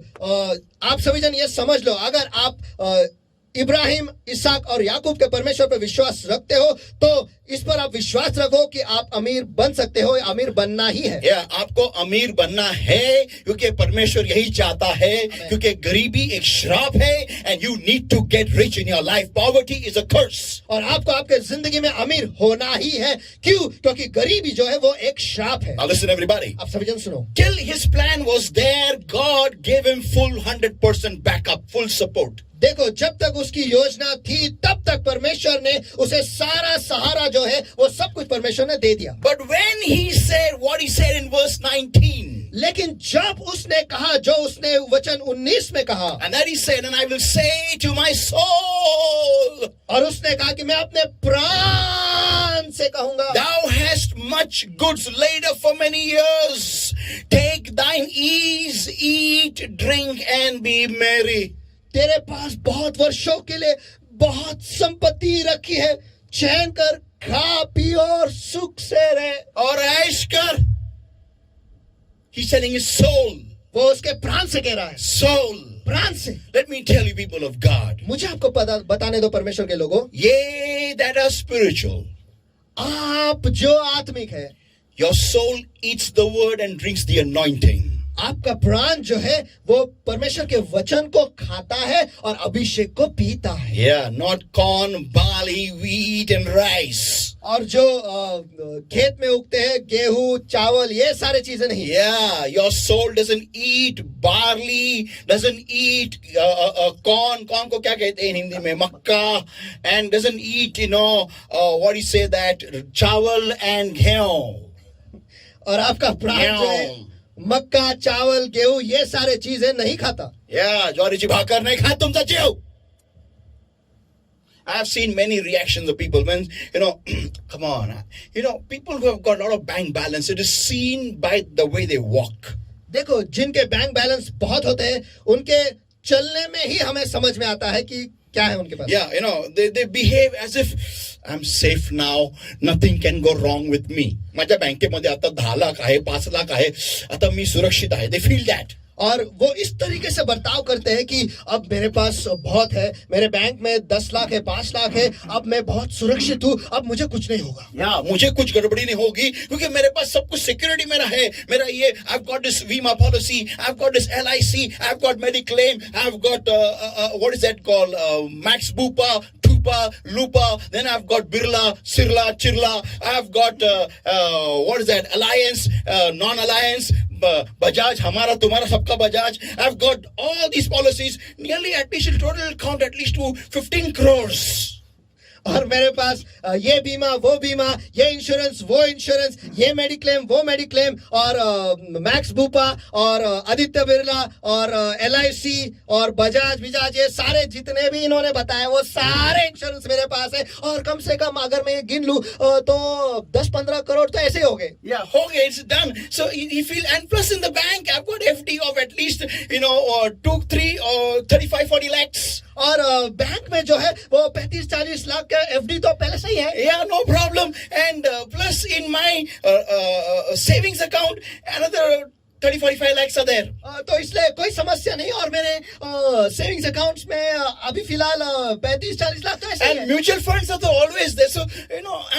आप सभी जन ये समझ लो, अगर आप इब्राहिम, इसहाक और याकूब के परमेश्वर पर विश्वास रखते हो, तो इस पर आप विश्वास रखो कि आप अमीर बन सकते हो। अमीर बनना ही है। आपको अमीर बनना है, क्योंकि परमेश्वर यही चाहता है, क्योंकि गरीबी एक श्राप है, and you need to get rich in your life. Poverty is a curse. और आपको आपके जिंदगी में अमीर होना ही है। क्यों? क्योंकि गरीबी जो है वो एक श्राप है। Now listen, everybody. आप सभी जन सुनो। Till his plan was there, God gave him full 100% backup, full support. देखो, जब तक उसकी योजना थी, तब तक परमेश्वर ने उसे सारा सहारा जो है वो सब कुछ परमेश्वर ने दे दिया। But when he said what he said in verse 19, लेकिन जब उसने कहा जो उसने वचन 19 में कहा, and that he said, and I will say to my soul, और उसने कहा कि मैं अपने प्राण से कहूंगा, thou hast much goods laid up for many years. Take thine ease, eat, drink, and be merry. तेरे पास बहुत वर्षों के लिए बहुत संपत्ति रखी है, चैन कर, खा पी और सुख से रहे और ऐश कर। He's telling his soul. वो उसके प्राण से कह रहा है। Soul. प्राण से। Let me tell you, people of God. मुझे आपको बताने दो परमेश्वर के लोगों, Ye that are spiritual. आप जो आत्मिक है, Your soul eats the word and drinks the anointing. आपका प्राण जो है वो परमेश्वर के वचन को खाता है और अभिषेक को पीता है। Yeah, not corn, barley, wheat and rice. और जो खेत में उगते हैं गेहूं, चावल, ये सारे चीजें नहीं। Yeah, your soul doesn't eat barley, doesn't eat corn. Corn को क्या कहते हैं हिंदी में? मक्का. And doesn't eat, what do you say that? चावल and गेहूं. और आपका प्राण जो है मक्का, चावल, गेहूं, ये सारे चीजें नहीं खाता। ज्वारीची भाकर नहीं खात तुमचा जीव. I have seen many reactions of people when, come on, people who have got a lot of bank balance, it is seen by the way they walk. देखो, जिनके बैंक बैलेंस बहुत होते हैं, उनके चलने में ही हमें समझ में आता है कि क्या है उनके पास। Yeah, they behave as if I'm safe now, nothing can go wrong with me. माझ्या बँकेमध्ये आता 10 लाख आहे, 5 लाख आहे, आता मी सुरक्षित आहे. They feel that. और वो इस तरीके से बर्ताव करते हैं कि अब मेरे पास बहुत है, मेरे बैंक में 10 लाख है, 5 लाख है, अब मैं बहुत सुरक्षित हूँ, अब मुझे कुछ नहीं होगा। मुझे कुछ गड़बड़ी नहीं होगी, क्योंकि मेरे पास सब कुछ सिक्योरिटी मेरा है। मेरा ये, I've got this Vima policy, I've got this LIC, I've got Mediclaim, I've got what is that called, Max Bupa, Tupa, Lupa, then I've got Birla, Sirla, Chirla, I've got what is that, Alliance, non-alliance, Bajaj, हमारा तुम्हारा सबका Bajaj. I've got all these policies. Nearly at least in total count at least to 15 crores. और मेरे पास ये बीमा, वो बीमा, ये इंश्योरेंस, वो इंश्योरेंस, ये मेडिक्लेम, वो मेडिक्लेम, और मैक्स बूपा और आदित्य बिरला और LIC और बजाज, ये सारे जितने भी इन्होंने बताया वो सारे इंश्योरेंस मेरे पास है। और कम से कम अगर मैं ये गिन लूं तो 10-15 करोड़ तो ऐसे हो गए। हो गए, it's done. So you feel, and plus in the bank I've got FD of at least 2, 3 or 35-40 lakhs. और बैंक में जो है वो 35-40 लाख का FD तो पहले से ही है। Yeah, no problem. And plus in my savings account another 30-45 lakhs are there. तो इसलिए कोई समस्या नहीं और मेरे सेविंग्स अकाउंट्स में अभी फिलहाल 35-40 लाख तो ऐसे ही And है। mutual funds are always there. So,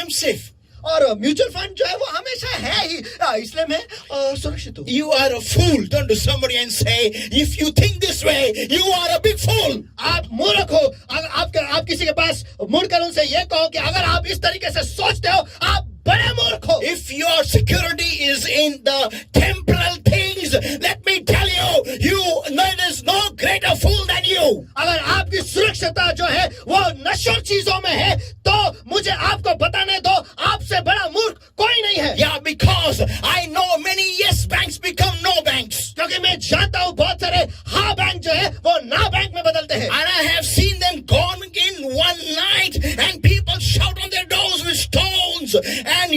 I'm safe. और म्यूचुअल फंड जो है वो हमेशा है ही, इसलिए मैं सुरक्षित हूँ। You are a fool. Turn to somebody and say, if you think this way, you are a big fool. आप मूर्ख हो। अगर आप किसी के पास मुड़कर उनसे ये कहो कि अगर आप इस तरीके से सोचते हो आप बड़े मूर्ख हो। If your security is in the temporal things, let me tell you, there is no greater fool than you. अगर आपकी सुरक्षितता जो है वो नश्वर चीजों में है तो मुझे आपको बताने दो, आपसे बड़ा मूर्ख कोई नहीं है। Yeah, because I know many yes banks become no banks. क्योंकि मैं जानता हूँ बहुत सारे हाँ बैंक जो है वो ना बैंक में बदलते हैं। And I have seen them gone in one night and people shout on their doors with stones and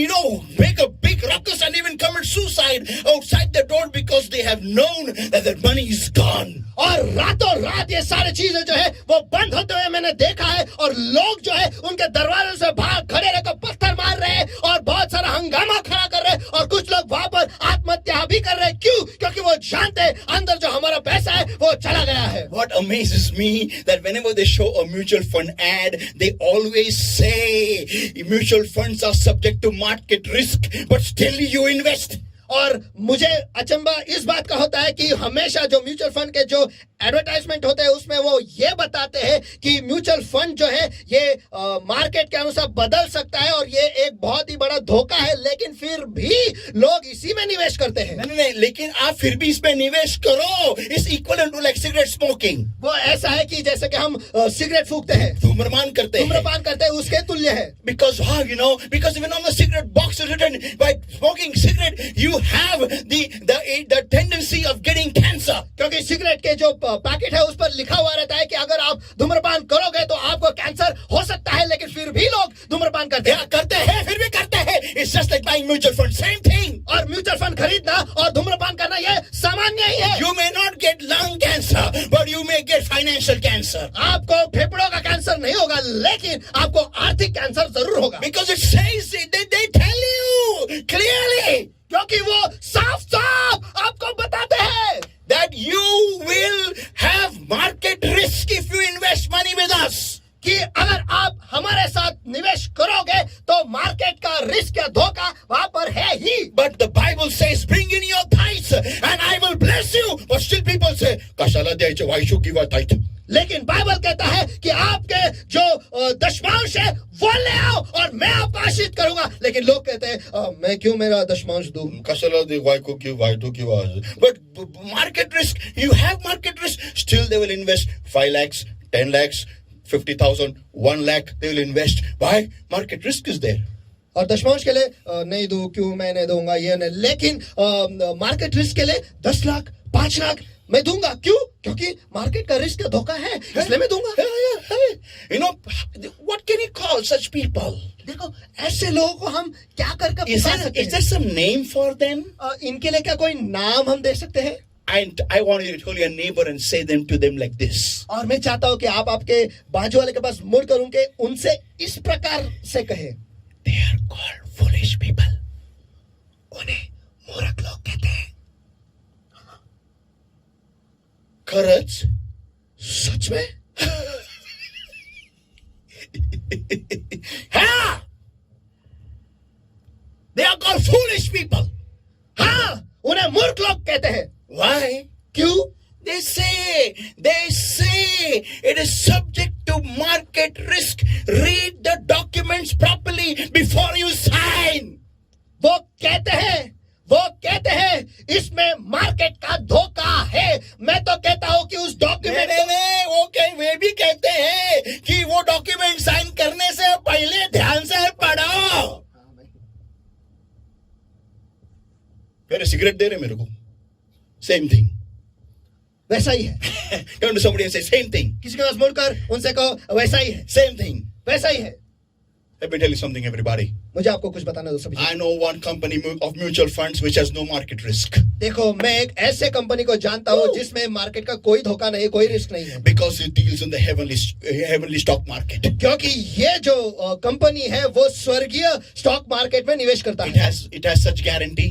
make a big ruckus and even commit suicide outside the door because they have known that their money is gone. और रातों रात ये सारी चीजें जो है वो बंद होते हुए मैंने देखा है और लोग जो है उनके दरवाजों से बाहर खड़े रहकर पत्थर मार रहे हैं और बहुत सारा हंगामा खड़ा कर रहे हैं और कुछ लोग वहां पर आत्महत्या भी कर रहे हैं। क्यों? क्योंकि वो जानते हैं अंदर जो हमारा पैसा है वो चला गया है। What amazes me that whenever they show a mutual fund ad, they always say mutual funds are subject to market risk, but still you invest. और मुझे अचंबा इस बात का होता है कि हमेशा जो म्यूचुअल फंड के जो एडवर्टाइजमेंट होते हैं उसमें वो ये बताते हैं कि म्यूचुअल फंड जो है ये मार्केट के अनुसार बदल सकता है और ये एक बहुत ही बड़ा धोखा है, लेकिन फिर भी लोग इसी में निवेश करते हैं। नहीं, लेकिन आप फिर भी इसमें निवेश करो। It's equal to like cigarette smoking. वो ऐसा है कि जैसे कि हम सिगरेट फूकते हैं, धूम्रपान करते हैं, उसके तुल्य है। Because even on the cigarette box is written, by smoking cigarette you have the tendency of getting cancer. क्योंकि सिगरेट के जो पैकेट है उस पर लिखा हुआ रहता है कि अगर आप धूम्रपान करोगे तो आपको कैंसर हो सकता है, लेकिन फिर भी लोग धूम्रपान करते हैं। फिर भी करते हैं। It's just like buying mutual fund, same thing. और म्यूचुअल फंड खरीदना और धूम्रपान करना ये सामान्य ही है। You may not get lung cancer, but you may get financial cancer. आपको फेफड़ों का कैंसर नहीं होगा, लेकिन आपको आर्थिक कैंसर जरूर होगा। Because it says, they tell you clearly, क्योंकि वो साफ साफ आपको बताते हैं that you will have market risk if you invest money with us. कि अगर आप हमारे साथ निवेश करोगे तो मार्केट का रिस्क या धोखा वहां पर है ही। But the Bible says, bring in your tithes and I will bless you. But still people say, कशाला द्यायचे, why should give a tithe? लेकिन बाइबल कहता है कि आपके जो दशमांश है वो ले आओ और मैं आपको आशीष करूंगा, लेकिन लोग कहते हैं मैं क्यों मेरा दशमांश दूं? कशाला दे, why to give? But market risk, you have market risk, still they will invest 5 lakhs, 10 lakhs, 50,000, 1 lakh, they will invest. Why? Market risk is there. और दशमांश के लिए नहीं दूं, क्यों मैं नहीं दूंगा ये नहीं, लेकिन मार्केट रिस्क के लिए 10 लाख 5 लाख मैं दूंगा। क्यों? क्योंकि मार्केट का रिस्क का धोखा है, इसलिए मैं दूंगा। What can you call such people? देखो ऐसे लोगों को हम क्या कर Is सकते there some name for them? इनके लिए क्या कोई नाम हम दे सकते हैं? And I want you to tell your neighbor and say them to them like this. और मैं चाहता हूं कि आप आपके बाजू वाले के पास मुड़कर उनसे इस प्रकार से कहें, They are called foolish people. उन्हें मूर्ख लोग कहते हैं। खरंच? सच में? हाँ! They are called foolish people. हाँ, उन्हें मूर्ख लोग कहते हैं। Why? क्यों? They say it is subject to market risk. Read the documents properly before you sign. वो कहते हैं इसमें मार्केट का धोखा है। मैं तो कहता हूं कि उस डॉक्यूमेंट वे भी कहते हैं कि वो डॉक्यूमेंट साइन करने से पहले ध्यान से पढ़ो। मेरे सिगरेट दे रहे मेरे को, सेम थिंग। वैसा ही है। Come to somebody and say same thing. किसी के पास मुड़कर उनसे कहो वैसा ही है, Same thing. वैसा ही है। Let me tell you something, everybody. मुझे आपको कुछ बताना दो सभी। I know one company of mutual funds which has no market risk. देखो मैं एक ऐसे कंपनी को जानता हूँ जिसमें मार्केट का कोई धोखा नहीं, कोई रिस्क नहीं है। Because it deals in the heavenly stock market. क्योंकि ये जो कंपनी है वो स्वर्गीय स्टॉक मार्केट में निवेश करता है। It has such guarantee.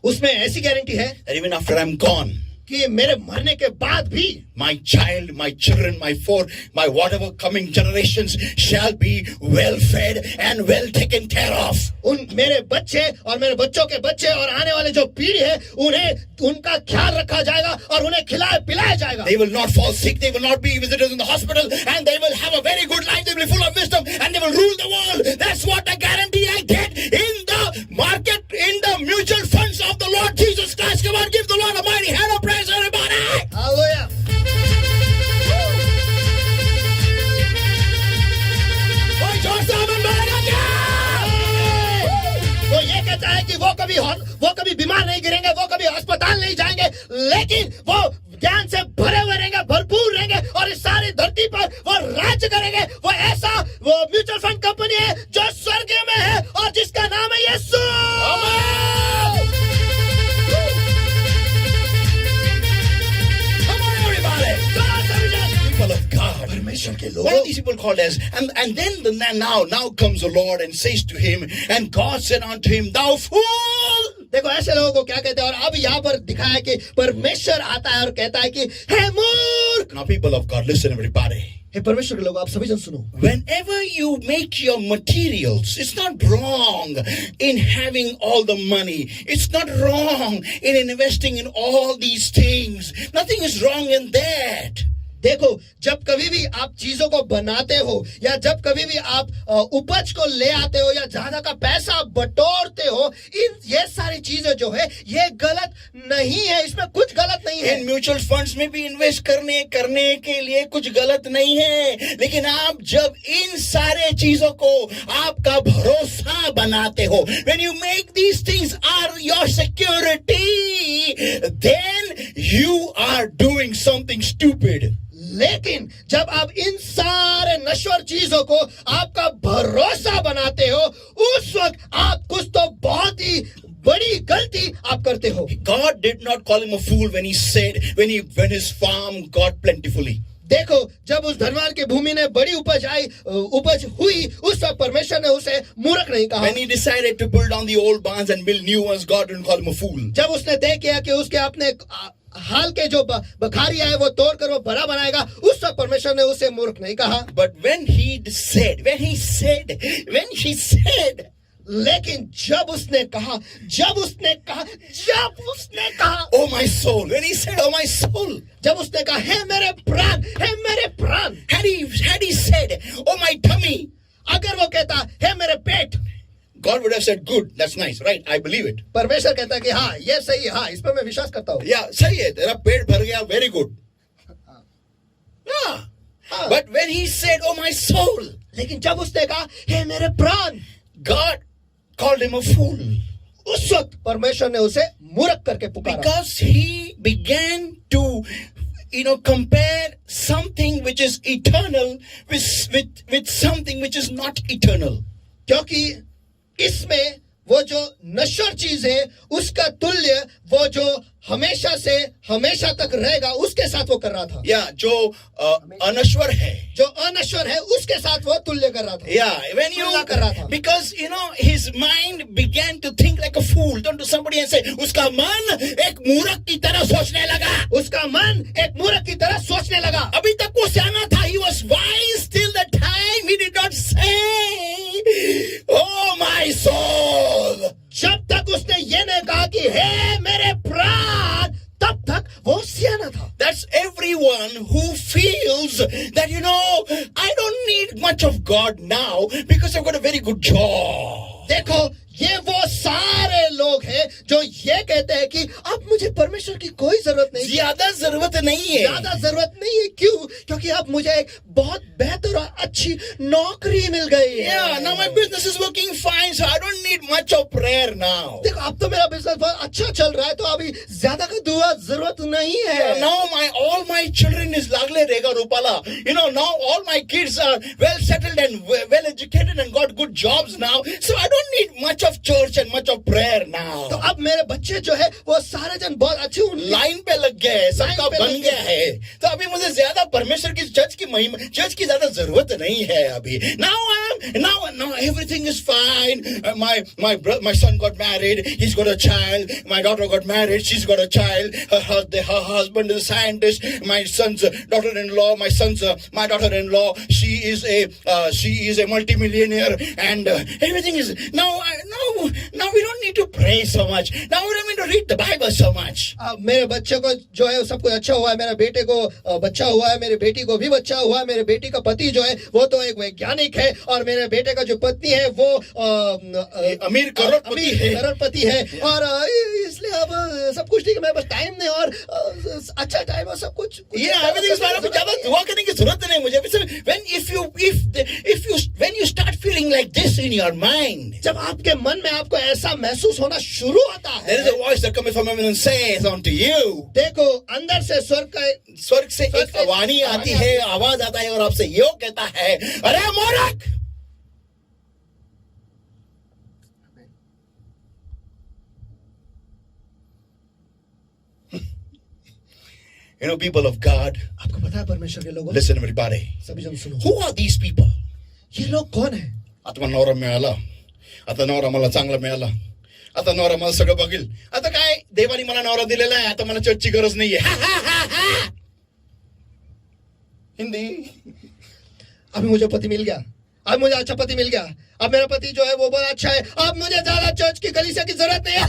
उसमें ऐसी गारंटी है that even after I'm gone, कि मेरे मरने के बाद भी my child, my children, my whatever coming generations shall be well fed and well taken care of. उन मेरे बच्चे और मेरे बच्चों के बच्चे और आने वाले जो पीढ़ी है उन्हें उनका ख्याल रखा जाएगा और उन्हें खिलाया पिलाया जाएगा. They will not fall sick, they will not be visitors in the hospital, and they will have a very good life, they will be full of wisdom, and they will rule the world. That's what the guarantee I get in the market, in the mutual funds of the Lord Jesus Christ. Come on, give the Lord a mighty hand of praise, everybody. Hallelujah. कोई जोर से आमीन बोलेगा क्या? वो ये कहता है कि वो कभी बीमार नहीं गिरेंगे, वो कभी अस्पताल नहीं जाएंगे, लेकिन वो ज्ञान से भरे हुए रहेंगे, भरपूर रहेंगे और इस सारी धरती पर वो राज्य करेंगे. वो म्यूचुअल फंड कंपनी है जो स्वर्ग में है और जिसका नाम है यीशु. Come on, everybody. People of God. परमेश्वर के What are लोग. these people called as? And then now comes the Lord and says to him, and God said unto him, thou fool. देखो ऐसे लोगों को क्या कहते हैं. और अब यहाँ पर दिखाया कि परमेश्वर आता है और कहता है कि हे मूर्ख. Now, people of God, listen, everybody. हे परमेश्वर के लोग, आप सभी जन सुनो. Whenever you make your materials, it's not wrong in having all the money. It's not wrong in investing in all these things. Nothing is wrong in that. देखो जब कभी भी आप चीजों को बनाते हो या जब कभी भी आप उपज को ले आते हो या ज्यादा का पैसा आप बटोरते हो, ये सारी चीजें जो है ये गलत नहीं है, इसमें कुछ गलत नहीं है. इन म्यूचुअल फंड्स में भी इन्वेस्ट करने के लिए कुछ गलत नहीं है, लेकिन आप जब इन सारे चीजों को आपका भरोसा बनाते हो, when you make these things are your security, then you are doing something stupid. लेकिन जब आप इन सारे नश्वर चीजों को आपका भरोसा बनाते हो, उस वक्त आप कुछ तो बहुत ही बड़ी गलती आप करते हो. God did not call him a fool when he said, when his farm got plentifully. देखो जब उस धनवान की भूमि ने बड़ी उपज हुई, उस वक्त परमेश्वर ने उसे मूर्ख नहीं कहा. When he decided to pull down the old barns and build new ones, God didn't call him a fool. जब उसने तय किया कि उसके अपने हाल के जो बखारिया है वो तोड़कर वो बड़ा बनाएगा, उस वक्त परमेश्वर ने उसे मूर्ख नहीं कहा. But when he said, लेकिन जब उसने कहा, oh my soul, when he said, oh my soul, जब उसने कहा हे मेरे प्राण, had he said, oh my tummy, अगर वो कहता हे मेरे पेट, God would have said, good, that's nice, right, I believe it. परमेश्वर कहता कि हाँ ये सही है, हाँ इस पर मैं विश्वास करता हूँ. Yeah, सही है, तेरा पेट भर गया, very good. Yeah. But when he said, oh my soul, लेकिन जब उसने कहा हे मेरे प्राण, God called him a fool. उस वक्त परमेश्वर ने उसे मूर्ख करके पुकारा. Because he began to compare something which is eternal with something which is not eternal. क्योंकि इसमें वो जो नश्वर चीज है उसका तुल्य वो जो हमेशा से हमेशा तक रहेगा उसके साथ वो कर रहा था. या जो अनश्वर है, जो अनश्वर है उसके साथ वो तुल्य कर रहा था. when you कर रहा था. because his mind began to think like a fool. Turn to somebody and say, उसका मन एक मूर्ख की तरह सोचने लगा. उसका मन एक मूर्ख की तरह सोचने लगा. अभी तक वो सियाना था. He was wise till the time he did not say, oh my soul. जब तक उसने ये नहीं कहा कि हे मेरे प्राण, तब तक वो सियाना था. That's everyone who feels that I don't need much of God now because I've got a very good job. देखो ये वो सारे लोग हैं जो ये कहते हैं कि अब मुझे परमेश्वर की कोई जरूरत नहीं, ज्यादा जरूरत नहीं है. ज्यादा जरूरत नहीं है. क्यों? क्योंकि अब मुझे एक बहुत बेहतर और अच्छी नौकरी मिल गई है. Yeah, now my business is working fine, so I don't need much of prayer now. देखो अब तो मेरा बिजनेस बहुत अच्छा चल रहा है, तो अभी ज्यादा का दुआ जरूरत नहीं है. Yeah, now all my children is lagle rega rupala. Now all my kids are well settled and well educated and got good jobs now, so I don't need much of church and much of prayer तो now. अब मेरे बच्चे जो है वो सारे जन बहुत अच्छी उनकी लाइन पे लग गए, सबका लाइन पे बन लग गया है. तो अभी मुझे ज्यादा परमेश्वर की चर्च की ज्यादा जरूरत नहीं है अभी. Now everything is fine. My son got married, he's got a child. My daughter got married, she's got a child. Her husband is a scientist. My son's daughter-in-law, my daughter-in-law, she is a multimillionaire, and everything is now we don't need to pray so much. Now we don't need to read the Bible so much. अब मेरे बच्चे को जो है सब कुछ अच्छा हुआ है, मेरे बेटे को बच्चा हुआ है, मेरे बेटी को भी बच्चा हुआ है, मेरे बेटी का पति जो है वो तो एक वैज्ञानिक है, और मेरे बेटे का जो पत्नी है वो अमीर करोड़पति है, और इसलिए अब सब कुछ ठीक है. मैं बस टाइम नहीं और अच्छा टाइम और सब कुछ Everything is fine. अभी ज्यादा दुआ करने की जरूरत नहीं मुझे. When you start feeling like this in your mind, जब आपके मन में आपको ऐसा महसूस होना शुरू होता है, there is a voice that comes from heaven and says unto you. देखो अंदर से स्वर्ग से एक वाणी आती है, आवाज आता है और आपसे यो कहता है, अरे मूर्ख. You know, people of God, आपको पता है परमेश्वर के लोगों, listen everybody. सभी जन सुनो, Who are these people? ये लोग कौन है? आता नवरा मिळाला, आता नवरा मला चांगला मिळाला, आता नवरा मला सगळं बघेल, आता काय देवानी मला नवरा दिलेला आहे, आता मला चर्चची गरज नाहीये. हिंदी. अभी मुझे पति मिल गया, अब मुझे अच्छा पति मिल गया, अब मेरा पति जो है वो बहुत अच्छा है, अब मुझे ज्यादा चर्च की कलीसिया की जरूरत नहीं है.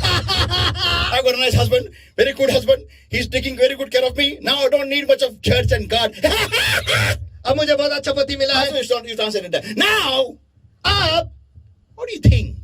I've got a nice husband, very good husband. He's taking very good care of me. Now I don't need much of church and God. अब मुझे बहुत अच्छा पति मिला है. You translated that. Now, अब what do you think?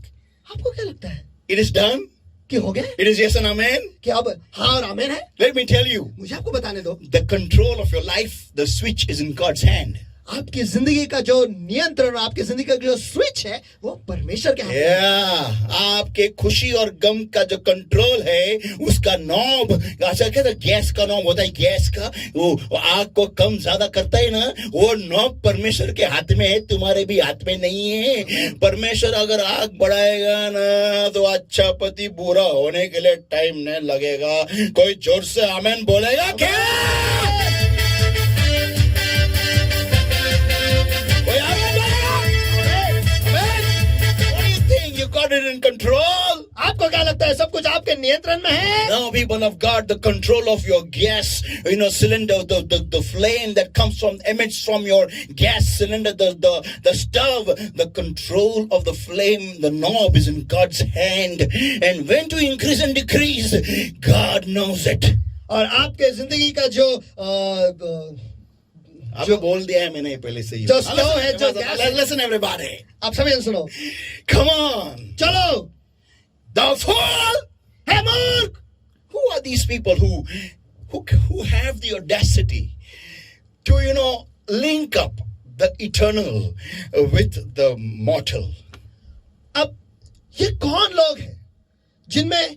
आपको क्या लगता है It is done? कि हो गया? It is yes and amen? कि अब हाँ और आमेन है? Let me tell you, मुझे आपको बताने दो, the control of your life, the switch is in God's hand. आपकी जिंदगी का जो नियंत्रण, आपकी जिंदगी का जो स्विच है वो परमेश्वर के हाथ में है. Yeah, आपके खुशी और गम का जो कंट्रोल है, उसका नॉब, अच्छा कहते गैस का नॉब होता है, गैस का वो आग को कम ज्यादा करता है ना, वो नॉब परमेश्वर के हाथ में है, तुम्हारे भी हाथ में नहीं है. परमेश्वर अगर आग बढ़ाएगा ना तो अच्छा पति बुरा होने के लिए टाइम नहीं लगेगा. कोई जोर से आमेन बोलेगा क्या? God is in control. आपको क्या लगता है सब कुछ आपके नियंत्रण में है? Now, people of God, the control of your gas, cylinder, the flame that comes from, emits from your gas cylinder, the stove, the control of the flame, the knob is in God's hand. And when to increase and decrease, God knows it. और आपके जिंदगी का जो आपको बोल दिया है मैंने पहले से ही. जो स्टोव है, जो गैस है. Listen everybody. आप सभी सुनो. Come on. चलो. The fool. है मूर्ख. Who are these people who have the audacity to link up the eternal with the mortal? अब ये कौन लोग हैं जिनमें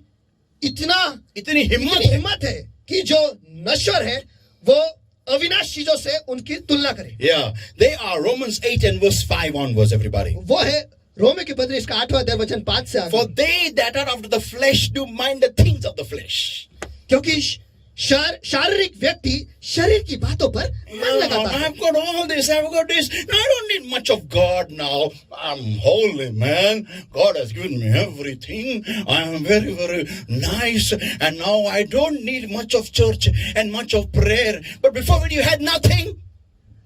इतनी हिम्मत है कि जो नश्वर है वो अविनाश चीजों से उनकी तुलना करें. Yeah, they are Romans 8 and verse 5 onwards, everybody. वो है रोमे की पत्री इसका 8वां अध्याय वचन 5 से आगे. For they that are after the flesh do mind the things of the flesh. क्योंकि शारीरिक व्यक्ति शरीर की बातों पर मन लगाता है. I've got all this, I've got this. I don't need much of God now. I'm holy, man. God has given me everything. I am very, very nice. And now I don't need much of church and much of prayer. But before when you had nothing,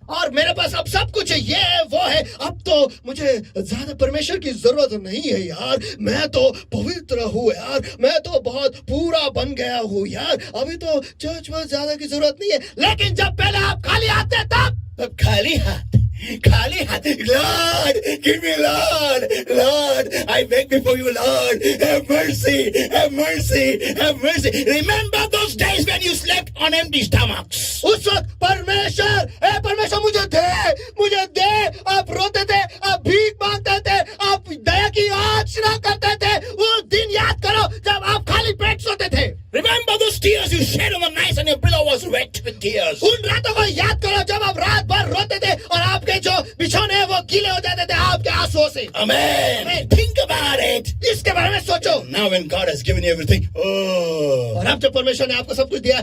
और मेरे पास अब सब कुछ है, ये है वो है, अब तो मुझे ज्यादा परमेश्वर की जरूरत नहीं है यार, मैं तो पवित्र हूँ यार, मैं तो बहुत पूरा बन गया हूँ यार, अभी तो चर्च में ज्यादा की जरूरत नहीं है. लेकिन जब पहले आप खाली हाथ थे तब खाली हाथ, Lord, give me, Lord, I beg before you, Lord, have mercy, have mercy, have mercy. Remember those days when you slept on empty stomachs. उस वक्त परमेश्वर मुझे दे, आप रोते थे, आप भीख मांगते थे, आप दया की याचना करते थे. वो दिन याद करो जब आप खाली पेट सोते थे. Remember those tears you shed on the nights and your pillow was wet with tears. उन रातों को याद करो जब आप रात भर रोते थे और आपके जो बिछौने हैं वो गीले हो जाते थे आपके आंसुओं से. Amen. Amen. Think about it. इसके बारे में सोचो. Now when God has given you everything, और अब जब परमेश्वर ने आपको सब कुछ दिया,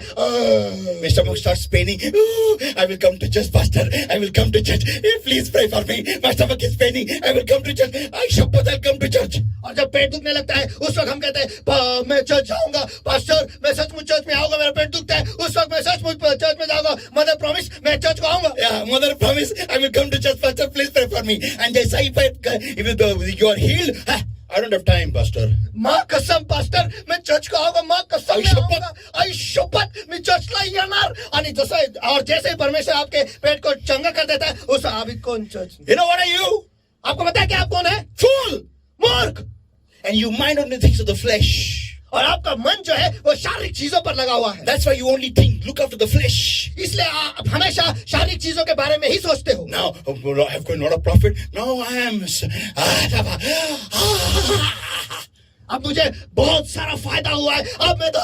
my stomach starts paining. Oh, I will come to church, pastor. I will come to church. Please pray for me. My stomach is paining. I will come to church. I शपथ I'll come to church. और जब पेट दुखने लगता है उस वक्त हम कहते हैं मैं चर्च जाऊंगा, पास्टर मैं सचमुच चर्च में आऊंगा, मेरा पेट दुखता है उस वक्त मैं सचमुच चर्च में जाऊंगा, मदर प्रॉमिस मैं चर्च को आऊंगा. Yeah, mother promise I will come to church, pastor. Please pray for me. And they say if you are healed, I don't have time, pastor. माँ कसम पास्टर मैं चर्च को आऊंगा, माँ कसम आई मैं शपथ. आऊंगा, आई शपथ मी चर्चला येणार. आणि जसं और जैसे परमेश्वर आपके पेट को चंगा कर देता है उस अभी कौन church. You know what are you? आपको पता है कि आप कौन है? Fool. मूर्ख. And you mind on the things of the flesh. और आपका मन जो है वो शारीरिक चीजों पर लगा हुआ है. That's why you only think, look after the flesh. इसलिए आप हमेशा शारीरिक चीजों के बारे में ही सोचते हो. Now, I've got not a prophet. Now I am. अब मुझे बहुत सारा फायदा हुआ है, अब मैं तो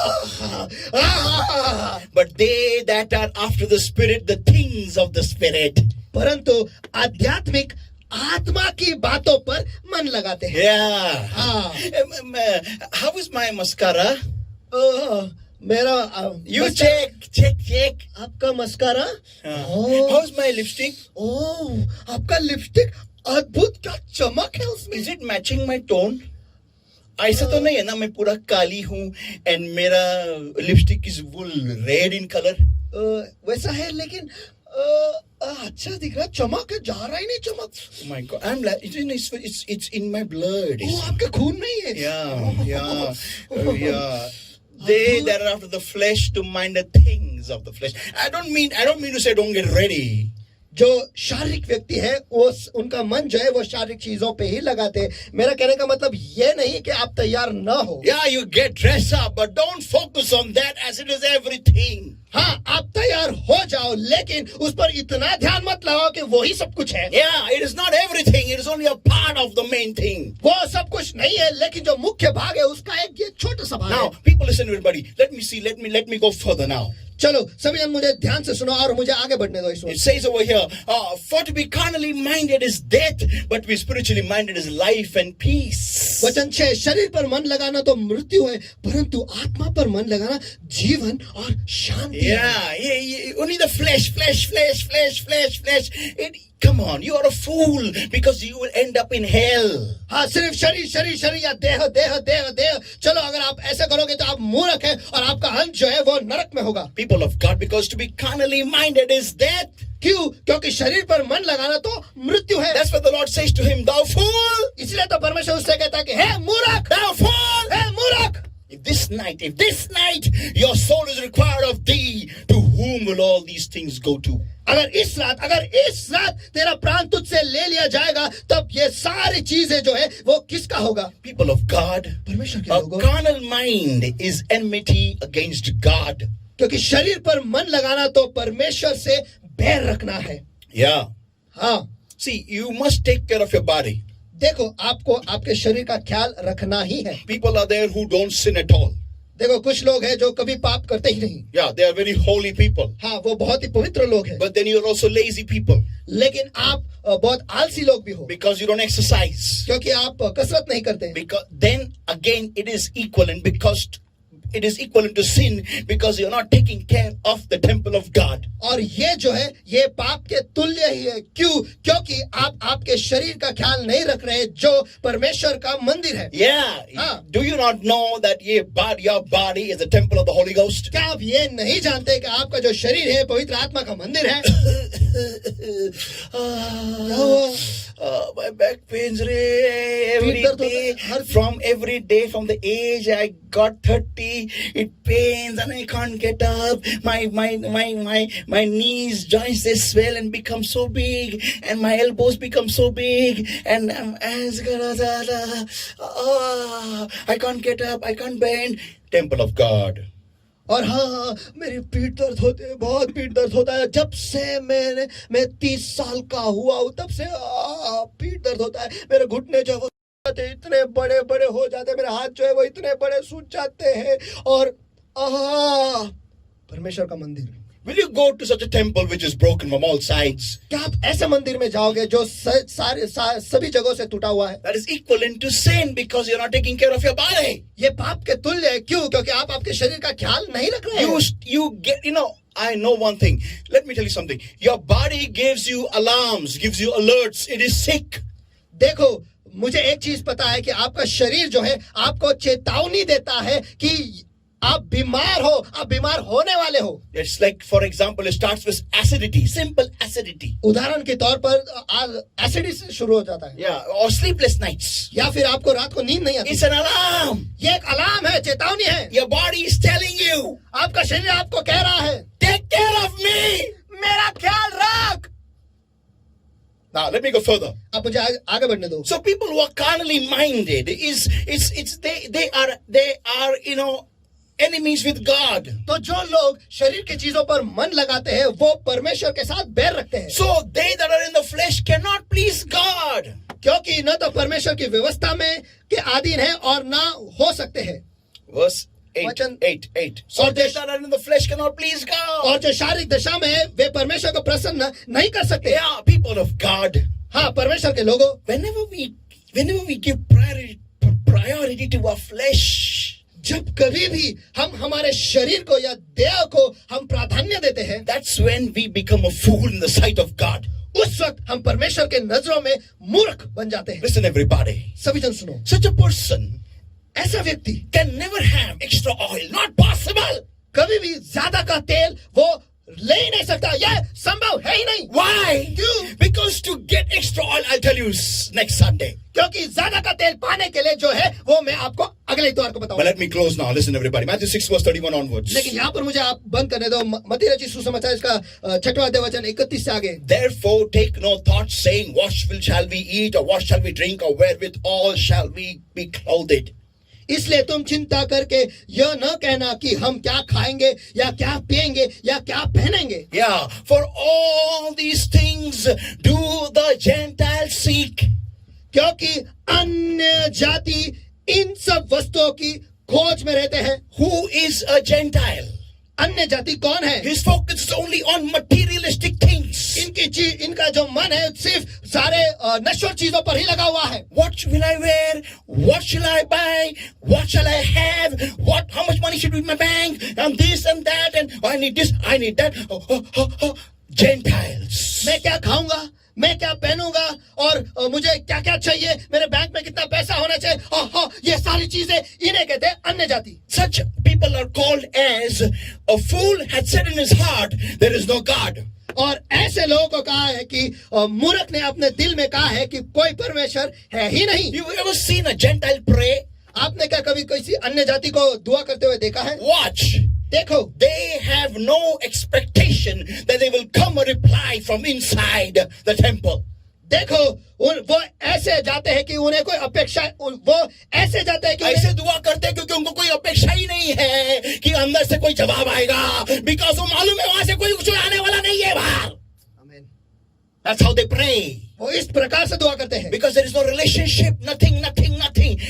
But they that are after the spirit, the things of the spirit. परंतु आध्यात्मिक आत्मा की बातों पर मन लगाते हैं. Yeah. हाँ. How is my mascara? मेरा You check. आपका मस्कारा. How's my lipstick? ओह आपका लिपस्टिक अद्भुत, क्या चमक है उसमें. Is it matching my tone? ऐसा तो नहीं है ना मैं पूरा काली हूँ and मेरा lipstick is wool red in color. वैसा है लेकिन अच्छा दिख रहा है, चमक है, जा रहा ही नहीं चमक. Oh my God, I'm like it's in my blood. वो आपके खून में ही है. Yeah. They that are after the flesh to mind the things of the flesh. I don't mean to say don't get ready. जो शारीरिक व्यक्ति है वो उनका मन जो है वो शारीरिक चीजों पे ही लगाते हैं. मेरा कहने का मतलब ये नहीं कि आप तैयार ना हो. Yeah, you get dressed up, but don't focus on that as it is everything. हाँ आप तैयार हो जाओ लेकिन उस पर इतना ध्यान मत लगाओ कि वो ही सब कुछ है. Yeah, it is not everything. It is only a part of the main thing. वो सब कुछ नहीं है लेकिन जो मुख्य भाग है उसका एक ये छोटा सा भाग Now, है. people listen, everybody. Let me see. Let me go further now. चलो सभी जन मुझे ध्यान से सुनो और मुझे आगे बढ़ने दो. It इसमें says over here, for to be carnally minded is death, but to be spiritually minded is life and peace. वचन 6, शरीर पर मन लगाना तो मृत्यु है परंतु आत्मा पर मन लगाना जीवन और शांति है. Yeah, only the flesh. Come on, you are a fool because you will end up in hell. हाँ सिर्फ शरीर या देह. चलो अगर आप ऐसा करोगे तो आप मूर्ख हैं और आपका अंत जो है वो नरक में होगा. People of God, because to be carnally minded is death. क्यों? क्योंकि शरीर पर मन लगाना तो मृत्यु है. That's what the Lord says to him, thou fool. इसलिए तो परमेश्वर उससे कहता है कि हे मूर्ख, Thou fool. हे मूर्ख. If this night your soul is required of thee, to whom will all these things go to? अगर इस रात तेरा प्राण तुझसे ले लिया जाएगा तब ये सारी चीजें जो है वो किसका होगा? People of God, परमेश्वर के a लोगों. carnal mind is enmity against God. क्योंकि शरीर पर मन लगाना तो परमेश्वर से बैर रखना है. Yeah. हाँ See, you must take care of your body. देखो आपको आपके शरीर का ख्याल रखना ही है. People are there who don't sin at all. देखो कुछ लोग हैं जो कभी पाप करते ही नहीं. Yeah, they are very holy people. हाँ वो बहुत ही पवित्र लोग हैं. But then you are also lazy people लेकिन आप बहुत आलसी लोग भी हो because you don't exercise. क्योंकि आप कसरत नहीं करते. Because then again it is equivalent because it is equivalent to sin because you are not taking care of the temple of God. और ये जो है ये पाप के तुल्य ही है. क्यों? क्योंकि आप आपके शरीर का ख्याल नहीं रख रहे जो परमेश्वर का मंदिर है. Yeah. हाँ. Do you not know that your body is the temple of the Holy Ghost? क्या आप ये नहीं जानते कि आपका जो शरीर है पवित्र आत्मा का मंदिर है? My back pains every day. From the age I got 30, it pains and I can't get up. My knees joints they swell and become so big, and my elbows become so big, and I can't get up, I can't bend. Temple of God. और हाँ मेरी पीठ दर्द होते है, बहुत पीठ दर्द होता है. जब से मैं 30 साल का हुआ हूँ तब से पीठ दर्द होता है. मेरे घुटने जो वो इतने बड़े बड़े हो जाते हैं, मेरे हाथ जो है वो इतने बड़े सूज जाते हैं. और परमेश्वर का मंदिर. Will you go to such a temple which is broken from all sides? क्या आप ऐसे मंदिर में जाओगे जो सभी जगहों से टूटा हुआ है? That is equivalent to sin because you're not taking care of your body. ये पाप के तुल्य है। क्यों? क्योंकि आप आपके शरीर का ख्याल नहीं रख रहे हैं। You get, I know one thing. Let me tell you something. Your body gives you alarms, gives you alerts. It is sick. देखो, मुझे एक चीज पता है कि आपका शरीर जो है आपको चेतावनी देता है कि आप बीमार हो, आप बीमार होने वाले हो। It's like, for example, it starts with acidity, simple acidity. उदाहरण के तौर पर एसिडिटी से शुरू हो जाता है। Yeah, or sleepless nights. या फिर आपको रात को नींद नहीं आती। It's an alarm. ये एक अलार्म है, चेतावनी है। Your body is telling you, आपका शरीर आपको कह रहा है, take care of me. मेरा ख्याल रख। Now, let me go further. अब मुझे आगे बढ़ने दो। So people who are carnally minded they are enemies with God. तो जो लोग शरीर की चीजों पर मन लगाते हैं वो परमेश्वर के साथ बैर रखते हैं। So they that are in the flesh cannot please God. क्योंकि न तो परमेश्वर की व्यवस्था में के अधीन है और ना हो सकते हैं। Verse 8. वचन 8. So they that are in the flesh cannot please God. और जो शारीरिक दशा में है वे परमेश्वर को प्रसन्न नहीं कर सकते। Yeah, people of God. हाँ, परमेश्वर के लोगों, whenever we give priority to our flesh, जब कभी भी हम हमारे शरीर को या देह को हम प्राधान्य देते हैं, that's when we become a fool in the sight of God. उस वक्त हम परमेश्वर के नजरों में मूर्ख बन जाते हैं। Listen everybody. सभी जन सुनो, Such a person ऐसा व्यक्ति can never have extra oil. Not possible. कभी भी ज्यादा का तेल वो ले ही नहीं सकता। यह संभव है ही नहीं। Why? क्यों? Because to get extra oil, I'll tell you next Sunday. क्योंकि ज्यादा का तेल पाने के लिए जो है वो मैं आपको अगले इतवार को But बताऊंगा। let me close now. Listen everybody. Matthew 6 verse 31 onwards. लेकिन यहाँ पर मुझे आप बंद करने दो। मत्ती रचित सुसमाचार इसका 6वां अध्याय वचन 31 से आगे। Therefore take no thought saying, what shall we eat, or what shall we drink, or wherewith all shall we be clothed? इसलिए तुम चिंता करके यह न कहना कि हम क्या खाएंगे या क्या पिएंगे या क्या पहनेंगे। Yeah, for all these things do the Gentiles seek. क्योंकि अन्य जाति इन सब वस्तुओं की खोज में रहते हैं। Who is a Gentile? अन्य जाति कौन है? His focus is only on materialistic things. इनका जो मन है सिर्फ सारे नश्वर चीजों पर ही लगा हुआ है। What will I wear? What shall I buy? What shall I have? How much money should be in my bank? And this and that, and I need this, I need that. Gentiles. मैं क्या खाऊंगा, मैं क्या पहनूंगा और मुझे क्या क्या चाहिए, मेरे बैंक में कितना पैसा होना चाहिए, ये सारी चीजें इन्हें कहते हैं अन्य जाति। Such people are called as a fool had said in his heart, there is no God. और ऐसे लोगों को कहा है कि मूर्ख ने अपने दिल में कहा है कि कोई परमेश्वर है ही नहीं। You ever seen a Gentile pray? आपने क्या कभी किसी अन्य जाति को दुआ करते हुए देखा है? Watch. देखो, They have no expectation that they will come a reply from inside the temple. देखो, वो ऐसे जाते हैं कि उन्हें कोई अपेक्षा, वो ऐसे जाते हैं कि ऐसे दुआ करते हैं क्योंकि उनको कोई अपेक्षा ही नहीं है कि अंदर से कोई जवाब आएगा, बिकॉज वो मालूम है वहां से कोई कुछ आने वाला नहीं है बाहर। That's how they pray. वो इस प्रकार से दुआ करते हैं Because there is no relationship, nothing.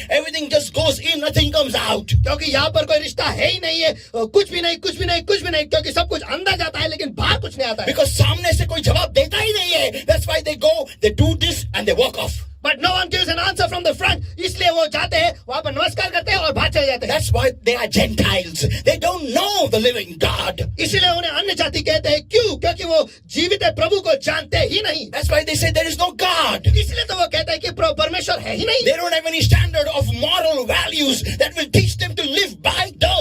Everything just goes in, nothing comes out. क्योंकि यहाँ पर कोई रिश्ता है ही नहीं है, कुछ भी नहीं, क्योंकि सब कुछ अंदर जाता है लेकिन बाहर कुछ नहीं आता है। Because सामने से कोई जवाब देता ही नहीं है. That's why they go, they do this and they walk off. But no one gives an answer from the front. इसलिए वो जाते हैं, वहां पर नमस्कार करते हैं और बाहर चले जाते हैं। That's why they are Gentiles. They don't know the living God. इसलिए उन्हें अन्य जाति कहते हैं। क्यों? क्योंकि वो जीवित प्रभु को जानते ही नहीं। That's why they say there is no God. इसलिए तो वो कहते हैं कि परमेश्वर है ही नहीं। They don't have any standard of moral values that will teach them to live by the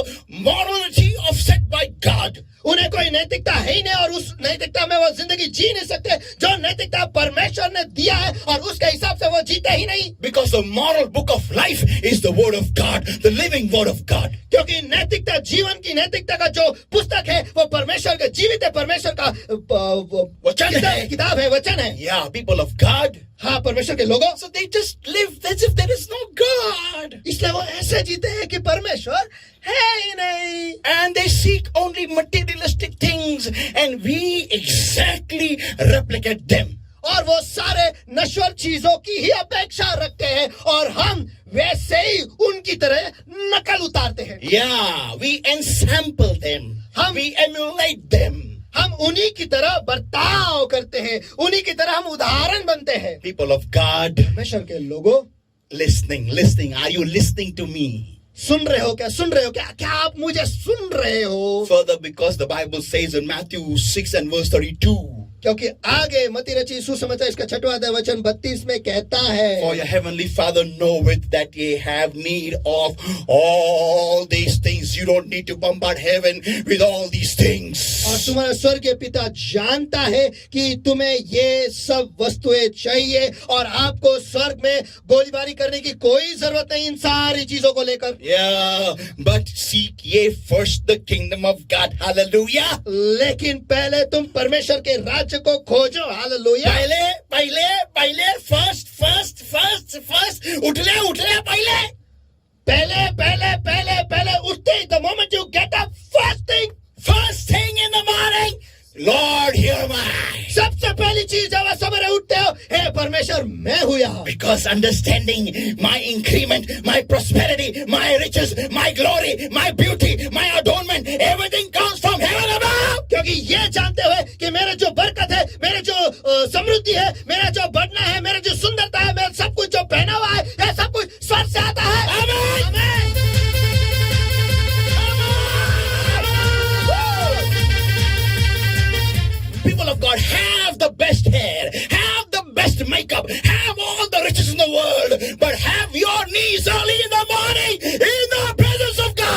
morality of set by God. उन्हें कोई नैतिकता है ही नहीं और उस नैतिकता में वो जिंदगी जी नहीं सकते जो नैतिकता परमेश्वर ने दिया है और उसके हिसाब से वो जीते ही नहीं। Because the moral book of life is the word of God, the living word of God. क्योंकि नैतिकता, जीवन की नैतिकता का जो पुस्तक है वो परमेश्वर का जीवित है, परमेश्वर का वचन है, किताब है, वचन है। Yeah, people of God. हाँ, परमेश्वर के लोगों। So they just live as if there is no God. इसलिए वो ऐसे जीते हैं कि परमेश्वर है ही नहीं। And they seek only materialistic things and we exactly replicate them. और वो सारे नश्वर चीजों की ही अपेक्षा रखते हैं और हम वैसे ही उनकी तरह नकल उतारते हैं। Yeah, we ensample them. We emulate them. हम उन्हीं की तरह बर्ताव करते हैं, उन्हीं की तरह हम उदाहरण बनते हैं। People of God, परमेश्वर के लोगों, listening. Are you listening to me? सुन रहे हो क्या? सुन रहे हो क्या? क्या आप मुझे सुन रहे हो? Further, because the Bible says in Matthew 6 and verse 32, क्योंकि आगे मती रची सुसमाचार इसका 6वां अध्याय वचन 32 में कहता है, for your heavenly Father knoweth that ye have need of all these things. You don't need to bombard heaven with all these things. और तुम्हारा स्वर्गीय पिता जानता है कि तुम्हें ये सब वस्तुएं चाहिए और आपको स्वर्ग में गोलीबारी करने की कोई जरूरत नहीं इन सारी चीजों को लेकर। Yeah, but seek ye first the kingdom of God. Hallelujah. लेकिन पहले तुम परमेश्वर के राज्य को खोजो। हालेलुया। पहले first उठले पहले उठते ही, the moment you get up, first thing in the morning, Lord hear my. सबसे पहली चीज जब आप सवेरे उठते हो, हे परमेश्वर मैं हूँ यहाँ। Because understanding my increment, my prosperity, my riches, my glory, my beauty, my adornment, everything comes from heaven above. क्योंकि ये जानते हुए कि मेरे जो बरकत है, मेरे जो समृद्धि है, मेरा जो बढ़ना है, मेरा जो सुंदरता है, मेरा सब कुछ जो पहना हुआ है, ये सब कुछ स्वर्ग से आता है। Amen. आमीन। People of God, have the best hair, have the best makeup, have all the riches in the world, but have your knees early in the morning in the presence of God.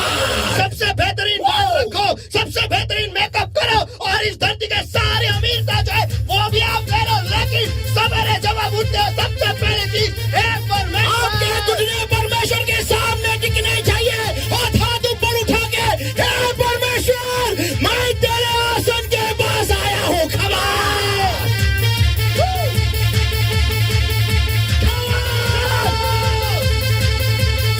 सबसे बेहतरीन बाल रखो, सबसे बेहतरीन makeup करो और इस धरती के सारे अमीरता जो है वो भी आप ले लो, लेकिन सवेरे जब आप उठते हो सबसे पहली चीज हे आपके घुटने परमेश्वर के सामने टिकने चाहिए और हाथ ऊपर उठा के हे परमेश्वर, मैं तेरे आसन के पास आया हूँ। Come on!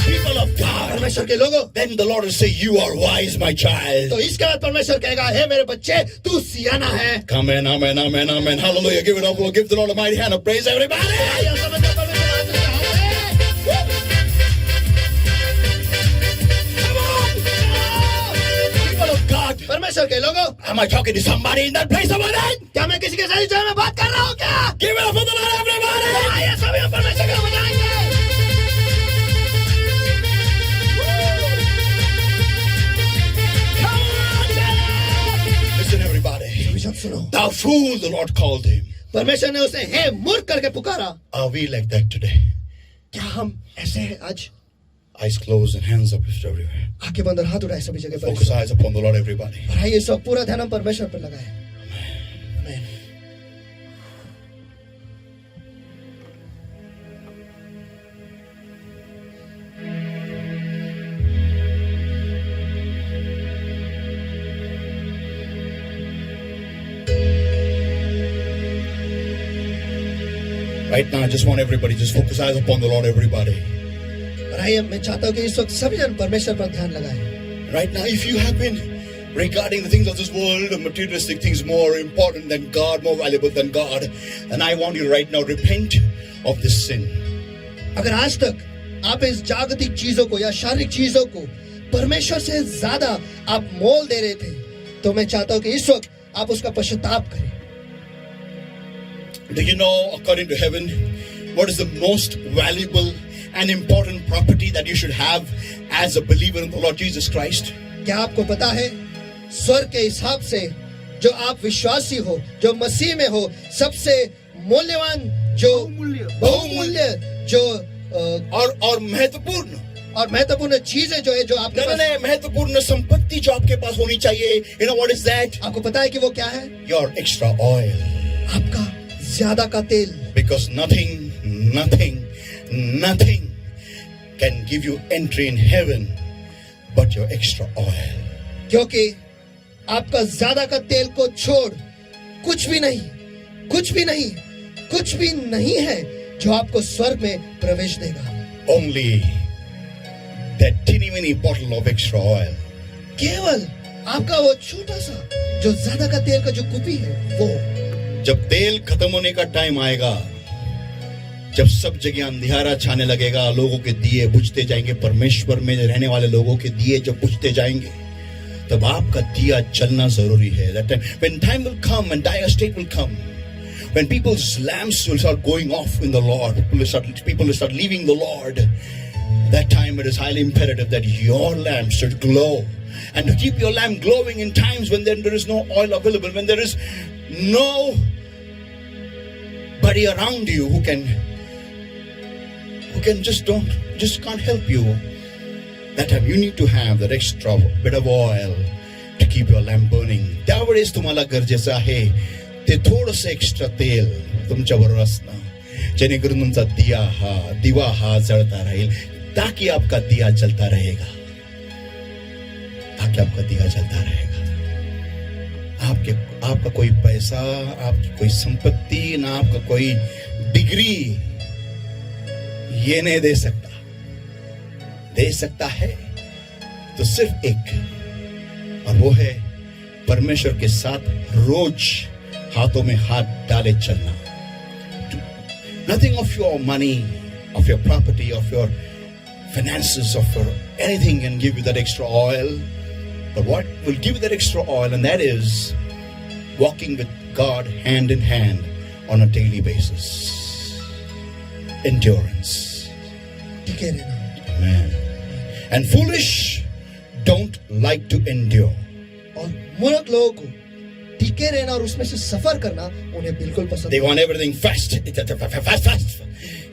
People of God, परमेश्वर के लोगों, then the Lord will say, you are wise, my child. तो इसके बाद परमेश्वर कहेगा हे मेरे बच्चे तू सियाना है। Come in, amen. Hallelujah. Give it up. We'll give the Lord a mighty hand of praise, everybody. People of God, परमेश्वर के लोगों, am I talking to somebody in that place over there? क्या मैं किसी के साथ जो है मैं बात कर रहा हूँ क्या? Give it up for the Lord, everybody. आइए सभी हम परमेश्वर का बजाएंगे। Listen, everybody. सब सुनो, Thou fool, the Lord called him. परमेश्वर ने उसे हे मूर्ख करके पुकारा। Are we like that today? क्या हम ऐसे हैं आज? Eyes closed and hands up everywhere. आंखें बंद और हाथ उठाए सभी जगह पर। Focus eyes upon the Lord, everybody. और आइए सब पूरा ध्यान हम परमेश्वर पर लगाएं। आमीन। Right now, I just want everybody just focus eyes upon the Lord, everybody. और आइए मैं चाहता हूँ कि इस वक्त सभी जन परमेश्वर पर ध्यान लगाएं। Right now, if you have been regarding the things of this world, the materialistic things more important than God, more valuable than God, and I want you to right now repent of this sin. अगर आज तक आप इस जागतिक चीजों को या शारीरिक चीजों को परमेश्वर से ज्यादा आप मोल दे रहे थे, तो मैं चाहता हूँ कि इस वक्त आप उसका पश्चाताप करें। Do you know, according to heaven, what is the most valuable and important property that you should have as a believer in the Lord Jesus Christ? क्या आपको पता है स्वर्ग के हिसाब से जो आप विश्वासी हो, जो मसीह में हो, सबसे मूल्यवान जो बहुमूल्य जो और महत्वपूर्ण चीजें जो है जो आपके पास महत्वपूर्ण संपत्ति जो आपके पास होनी चाहिए, you know what is that? आपको पता है कि वो क्या है? Your extra oil. आपका ज्यादा का तेल। Because nothing can give you entry in heaven but your extra oil. क्योंकि आपका ज्यादा का तेल को छोड़ कुछ भी नहीं है जो आपको स्वर्ग में प्रवेश देगा। Only that teeny bottle of extra oil. केवल आपका वो छोटा सा जो ज्यादा का तेल का जो कुपी है वो। जब तेल खत्म होने का टाइम आएगा, जब सब जगह अंधियारा छाने लगेगा, लोगों के दिए बुझते जाएंगे, परमेश्वर में रहने वाले लोगों के दिए जब बुझते जाएंगे, तब आपका दिया जलना जरूरी है. That time, when time will come and dire state will come, when people's lamps will start going off in the Lord, people will start leaving the Lord, that time it is highly imperative that your lamp should glow. And to keep your lamp glowing in times when there is no oil available, when there is nobody around you who can just can't help you. That time you need to have that extra bit of oil to keep your lamp burning. त्यावेळेस तुम्हाला गरजेचं आहे ते थोडंसं extra तेल तुमच्याबरोबर असणं, जेणेकरून तुमचा दिवा हा जळता राहील, ताकि आपका दिया जलता रहेगा, आपका कोई पैसा, आपकी कोई संपत्ति, ना आपका कोई डिग्री ये नहीं दे सकता है तो सिर्फ एक, और वो है परमेश्वर के साथ रोज हाथों में हाथ डाले चलना. Nothing of your money, of your property, of your finances, of your anything can give you that extra oil. But what will give you that extra oil, and that is walking with God hand in hand on a daily basis. Endurance. Amen. And foolish don't like to endure. और मूर्ख लोगों को टिके रहना और उसमें से सफर करना उन्हें बिल्कुल पसंद. They want everything fast,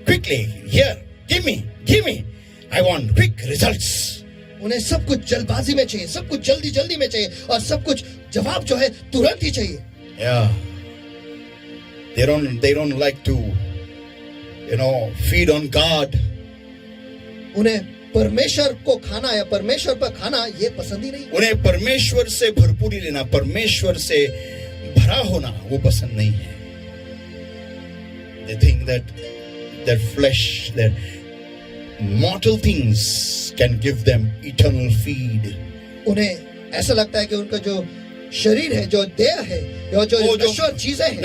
quickly. Here, give me. I want quick results. उन्हें सब कुछ जल्दबाजी में चाहिए, सब कुछ जल्दी में चाहिए, और सब कुछ जवाब जो है तुरंत ही चाहिए. Yeah. They don't like to, feed on God. उन्हें परमेश्वर को खाना या परमेश्वर पर खाना ये पसंद ही नहीं. उन्हें परमेश्वर से भरपूरी लेना, परमेश्वर से भरा होना वो पसंद नहीं है. They think that their flesh, their mortal things can give them eternal feed. उन्हें ऐसा लगता है कि उनका जो शरीर है, जो देह है, जो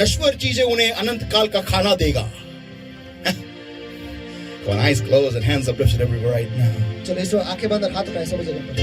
नश्वर चीजें उन्हें अनंत काल का खाना देगा. With eyes closed and hands uplifted everywhere right now. चलो इस वक्त आंखें बंद और हाथ उठाएं सभी जगह पर.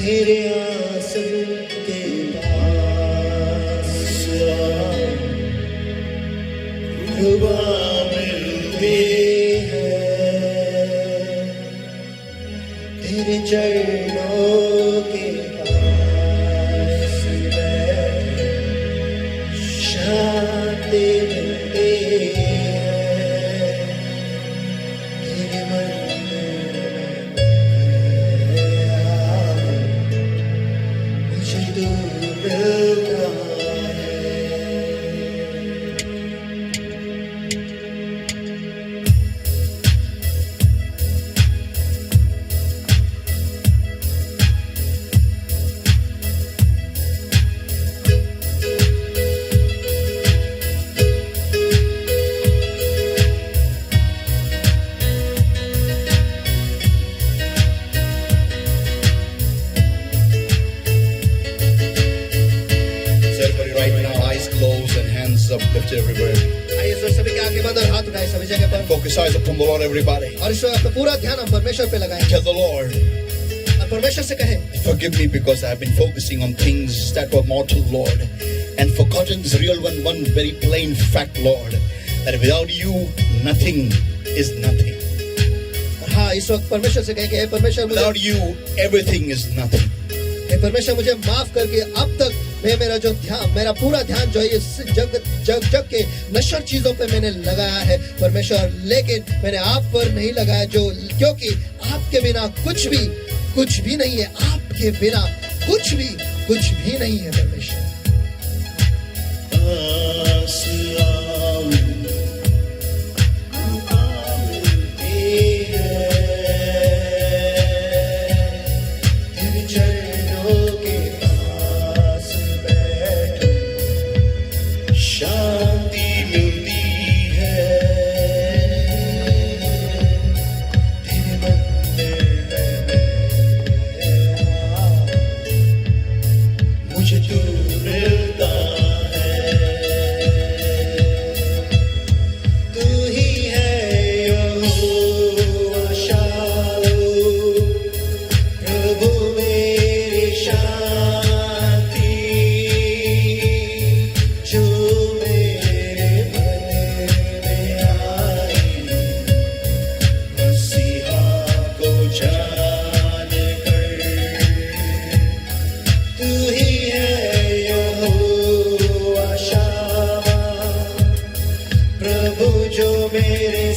तेरे आंसू के पास खुदा मिलती है, तेरे चरणों के पास शांति मिलती है, तेरे मन uplifted everywhere. आइए सभी के आंखें बंद और हाथ उठाएं सभी जगह पर. Focus eyes upon the Lord, everybody. और इस वक्त पूरा ध्यान हम परमेश्वर पे लगाएं. Tell the Lord. और परमेश्वर से कहें, forgive me because I have been focusing on things that were mortal, Lord, and forgotten this real one very plain fact, Lord, that without you nothing is nothing. हाँ, इस वक्त परमेश्वर से कहें कि हे परमेश्वर, without you everything is nothing. हे परमेश्वर, मुझे माफ करके अब तक मेरा पूरा ध्यान जो है इस जग के नश्वर चीजों पे मैंने लगाया है परमेश्वर, लेकिन मैंने आप पर नहीं लगाया, क्योंकि आपके बिना कुछ भी नहीं है. आपके बिना कुछ भी नहीं है परमेश्वर.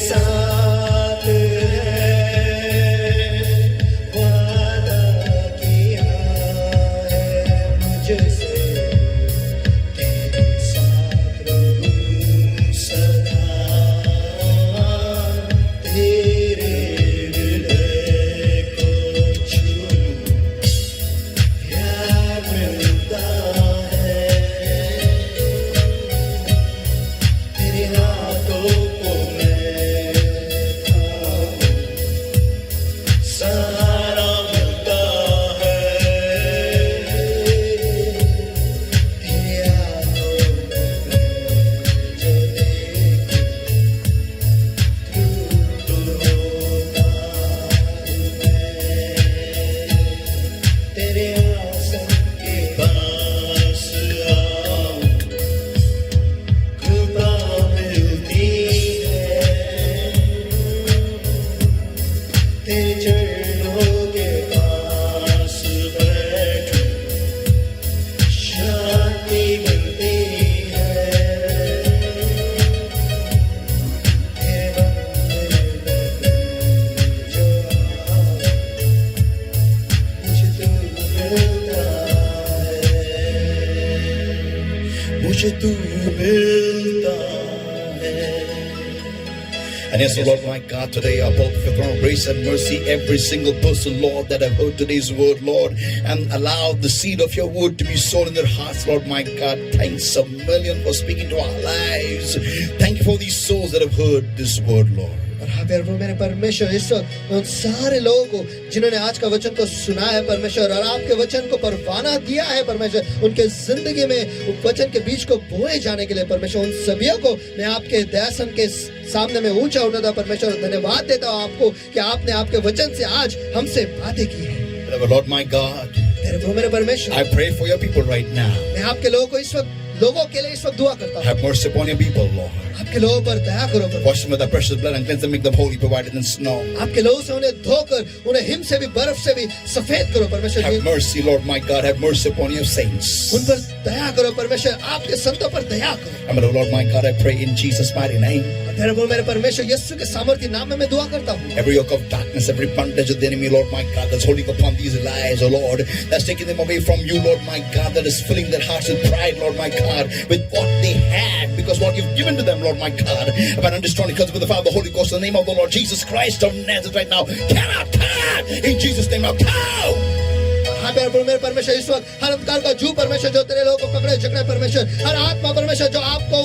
साथ है, वादा किया है मुझसे, तेरे साथ रहूं सदा, तेरे हृदय को छूऊं, प्यार मिलता है, तेरे हाथों को मैं थामूं, सहारा मिलता है, तेरे हाथों में जो देखूं, धूप होता मैं, तेरे आसन के पास आऊं, कृपा मिलती है, तेरे चरणों के पास बैठूं, शांति मिलती है, तेरे मंदिर में जो आऊं, मुझे तू मिलता है, मुझे तू मिलता है. And yes, O Lord my God, today I bow before your throne of grace and mercy every single person, Lord, that have heard today's word, Lord, and allow the seed of your word to be sown in their hearts, Lord my God. Thanks a million for speaking to our lives. Thank you for these souls that have heard this word, Lord. और हाँ प्यारे प्रभु मेरे परमेश्वर, इस वक्त उन सारे लोगों को जिन्होंने आज का वचन को सुना है परमेश्वर, और आपके वचन को परवाना दिया है परमेश्वर, उनके जिंदगी में वचन के बीज को बोए जाने के लिए परमेश्वर, उन सभी को मैं आपके दयासन के सामने में ऊंचा उठाता परमेश्वर, धन्यवाद देता हूँ आपको कि आपने आपके वचन से आज हमसे बातें की है. Beloved Lord my God, तेरे प्रभु मेरे परमेश्वर, I pray for your people right now. मैं आपके लोगों को इस वक्त लोगों के लिए इस वक्त दुआ करता हूँ. Have mercy upon your people, Lord. आपके लोगों पर दया करो परमेश्वर. Wash them with the precious blood and cleanse them, make them holy, provided in snow. आपके लोगों से उन्हें धोकर उन्हें हिम से भी बर्फ से भी सफेद करो परमेश्वर. Have mercy, Lord my God, have mercy upon your saints. उन पर दया करो परमेश्वर, आपके संतों पर दया करो. And beloved Lord my God, I pray in Jesus' mighty name. तेरे प्रभु मेरे परमेश्वर, यीशु के सामर्थ्य नाम में मैं दुआ करता हूँ. Every yoke of darkness, every bondage of the enemy, Lord my God, that's holding upon these lives, oh Lord, that's taking them away from you, Lord my God, that is filling their hearts with pride, Lord my God, with what they had, because what you've given to them, Lord my God, about understanding comes with the Father, the Holy Ghost, in the name of the Lord Jesus Christ of Nazareth right now. Cannot come in Jesus' name now. Come! हाँ प्यारे प्रभु मेरे परमेश्वर, इस वक्त हर अंधकार का जू परमेश्वर जो तेरे लोगों को पकड़े झगड़े परमेश्वर, हर आत्मा परमेश्वर जो आपको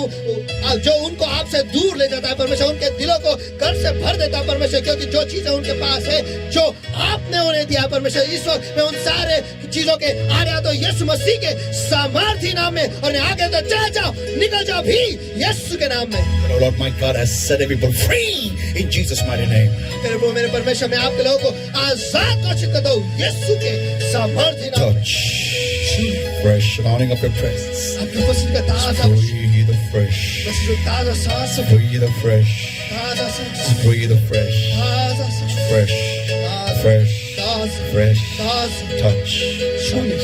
जो उनको आपसे दूर ले जाता है परमेश्वर, उनके दिलों को कर से भर देता है परमेश्वर, क्योंकि जो चीजें उनके पास है जो आपने उन्हें दिया है परमेश्वर, इस वक्त मैं उन सारे चीजों के आ रहा तो यीशु मसीह के सामर्थ्य नाम में, और आगे तो चला जाओ, निकल जाओ भी यीशु के नाम में. The Lord my God has set every people free in Jesus' mighty name. तेरे प्रभु मेरे परमेश्वर, मैं आपके लोगों को आजाद घोषित करता हूँ यीशु के सामर्थ्य नाम में. Touch fresh anointing of your presence. आपकी उपस्थिति का ताजा Breathe the fresh. ताजा सांस, Breathe the fresh. ताजा सांस, Breathe the fresh. ताजा सांस, Fresh. Fresh. ताजा Fresh. ताजा. Touch. छूले.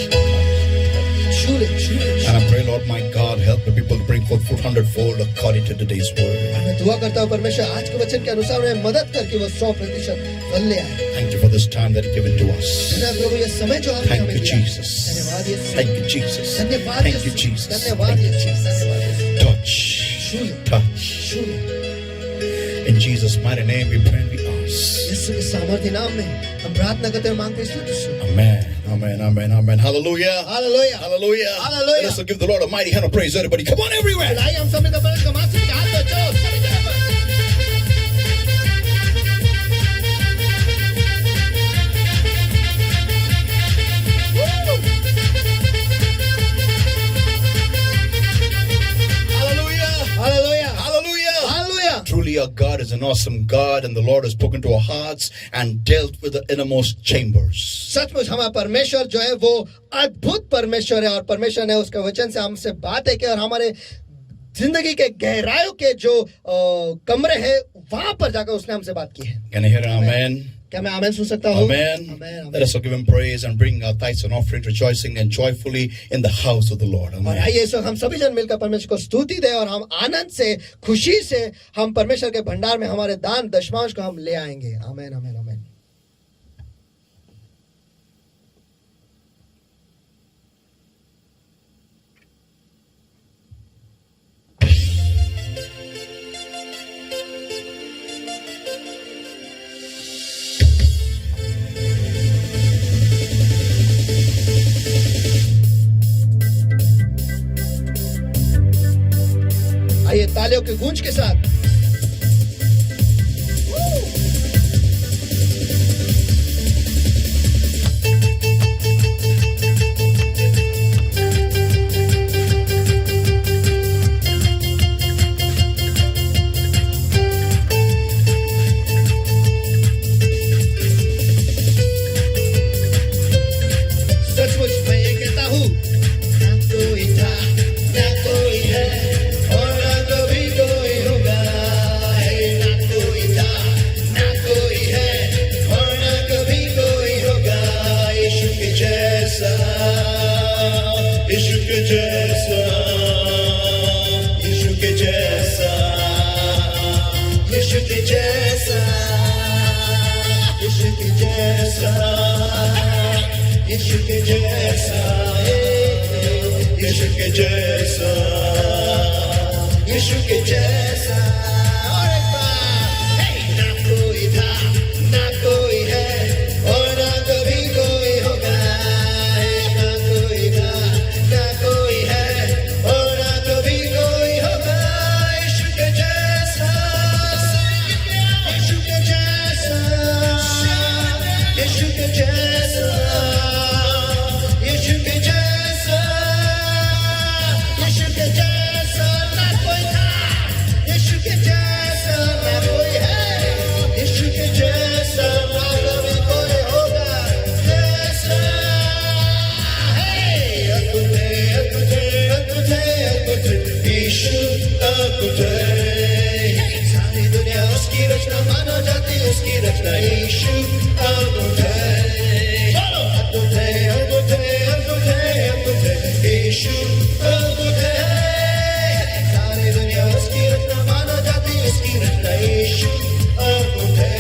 And I pray, Lord my God, help the people to bring forth fruit 100-fold according to today's word. मैं दुआ करता हूँ परमेश्वर, आज के वचन के अनुसार उन्हें मदद करके वो 100% फल ले आए. Thank you for this time that you've given to us. धन्यवाद प्रभु, ये समय जो आपने Thank हमें you, दिया. Jesus. धन्यवाद यीशु. Thank you, Jesus. धन्यवाद Thank you, यीशु. Jesus. धन्यवाद Thank you, यीशु. Jesus. धन्यवाद यीशु. Touch. छूले. Touch. छूले. In Jesus' mighty name we pray and we ask. यीशु के सामर्थ्य नाम में हम प्रार्थना करते हैं, मांगते हैं. Amen. Amen. Amen. Amen. Hallelujah. Hallelujah. Hallelujah. Hallelujah. Let us give the Lord a mighty hand of praise. Everybody, come on everywhere. लाइए हम सभी का परमेश्वर का मासिक हाथ को चलो सभी जगह पर. Hallelujah. Hallelujah. Hallelujah. Hallelujah. Truly our God is an awesome God, and the Lord has spoken to our hearts and dealt with the innermost chambers. सचमुच हमारा परमेश्वर जो है वो अद्भुत परमेश्वर है, और परमेश्वर ने उसके वचन से हमसे बातें की, और हमारे जिंदगी के गहराइयों के जो कमरे हैं वहां पर जाकर उसने हमसे बात की है. Can you hear an amen? क्या मैं आमेन सुन सकता हूँ? Amen. Amen, Let us all give him praise and bring our tithes and offering, rejoicing and joyfully in the house of the Lord. और Amen. आइए इस वक्त हम सभी जन मिलकर परमेश्वर को स्तुति दें और हम आनंद से, खुशी से हम परमेश्वर के भंडार में हमारे दान दशमांश को हम ले आएंगे। आमेन आमेन आमेन। आइए तालियों के गूंज के साथ सचमुच मैं ये कहता हूँ, ना कोई था, ना कोई है, और ना कभी कोई होगा। ना कोई था, ना कोई है, और ना कभी कोई होगा। यीशु के जैसा, यीशु के जैसा, यीशु के जैसा, यीशु के जैसा, यीशु के जैसा, यीशु के जैसा, यीशु के जैसा, यीशु के जैसा। और एक बार, ना कोई था, ना कोई है, और ना कभी कोई होगा। ना कोई था, ना कोई है, और ना कभी कोई होगा। यीशु के जैसा, यीशु के जैसा, यीशु के जैसा, यीशु के जैसा, यीशु के जैसा ना कोई था। यीशु के जैसा ना कोई है। यीशु के जैसा ना कभी कोई होगा। जैसा है अद्भुत है, अद्भुत है, अद्भुत है, अद्भुत है। यीशु अद्भुत है। सारी दुनिया उसकी रचना, मानव जाति उसकी रचना। यीशु अद्भुत है। अद्भुत है, अद्भुत है, अद्भुत है, अद्भुत है। यीशु अद्भुत है। सारी दुनिया उसकी रचना, मानव जाति उसकी रचना। यीशु अद्भुत है।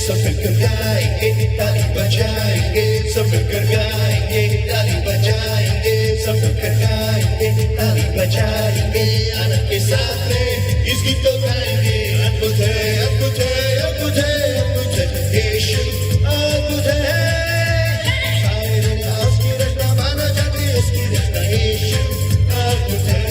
सब मिलकर गाएंगे, ताली बजाएंगे, सब मिलकर गाएंगे, ताली बजाएंगे, सब मिलकर गाएंगे, ताली बजाएंगे। आनंद के साथ में इस गीत को गाएंगे। अद्भुत है, अद्भुत है, अद्भुत है, अद्भुत है। यीशु अद्भुत है। सारी दुनिया उसकी रचना, मानव जाति उसकी रचना। यीशु अद्भुत है।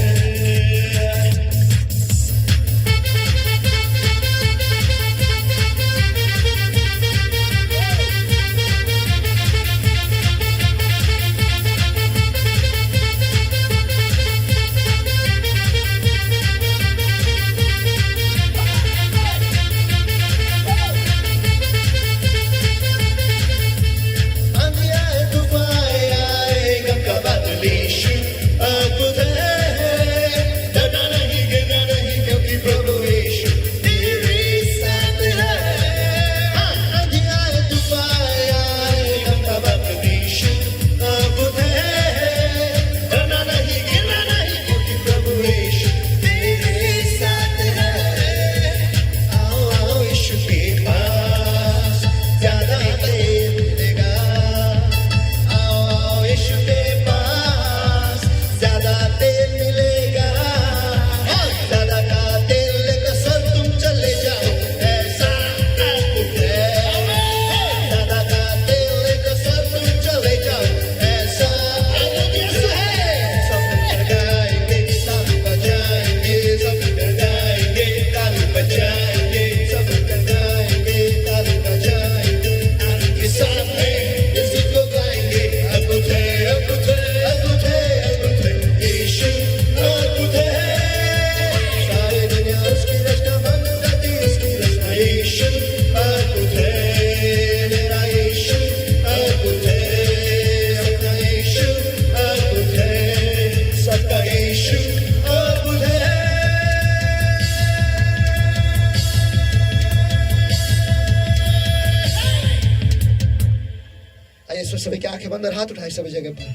अंदर हाथ उठाए सभी जगह पर।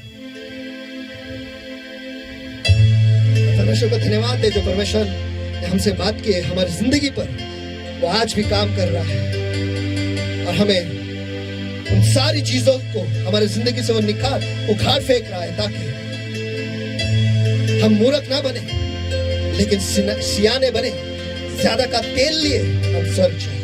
परमेश्वर को धन्यवाद दे जो परमेश्वर ने हमसे बात की है हमारी जिंदगी पर, वो आज भी काम कर रहा है और हमें उन सारी चीजों को हमारी जिंदगी से वो उखाड़ फेंक रहा है ताकि हम मूर्ख ना बने लेकिन सियाने बने, ज्यादा का तेल लिए हम स्वर्ग चाहिए।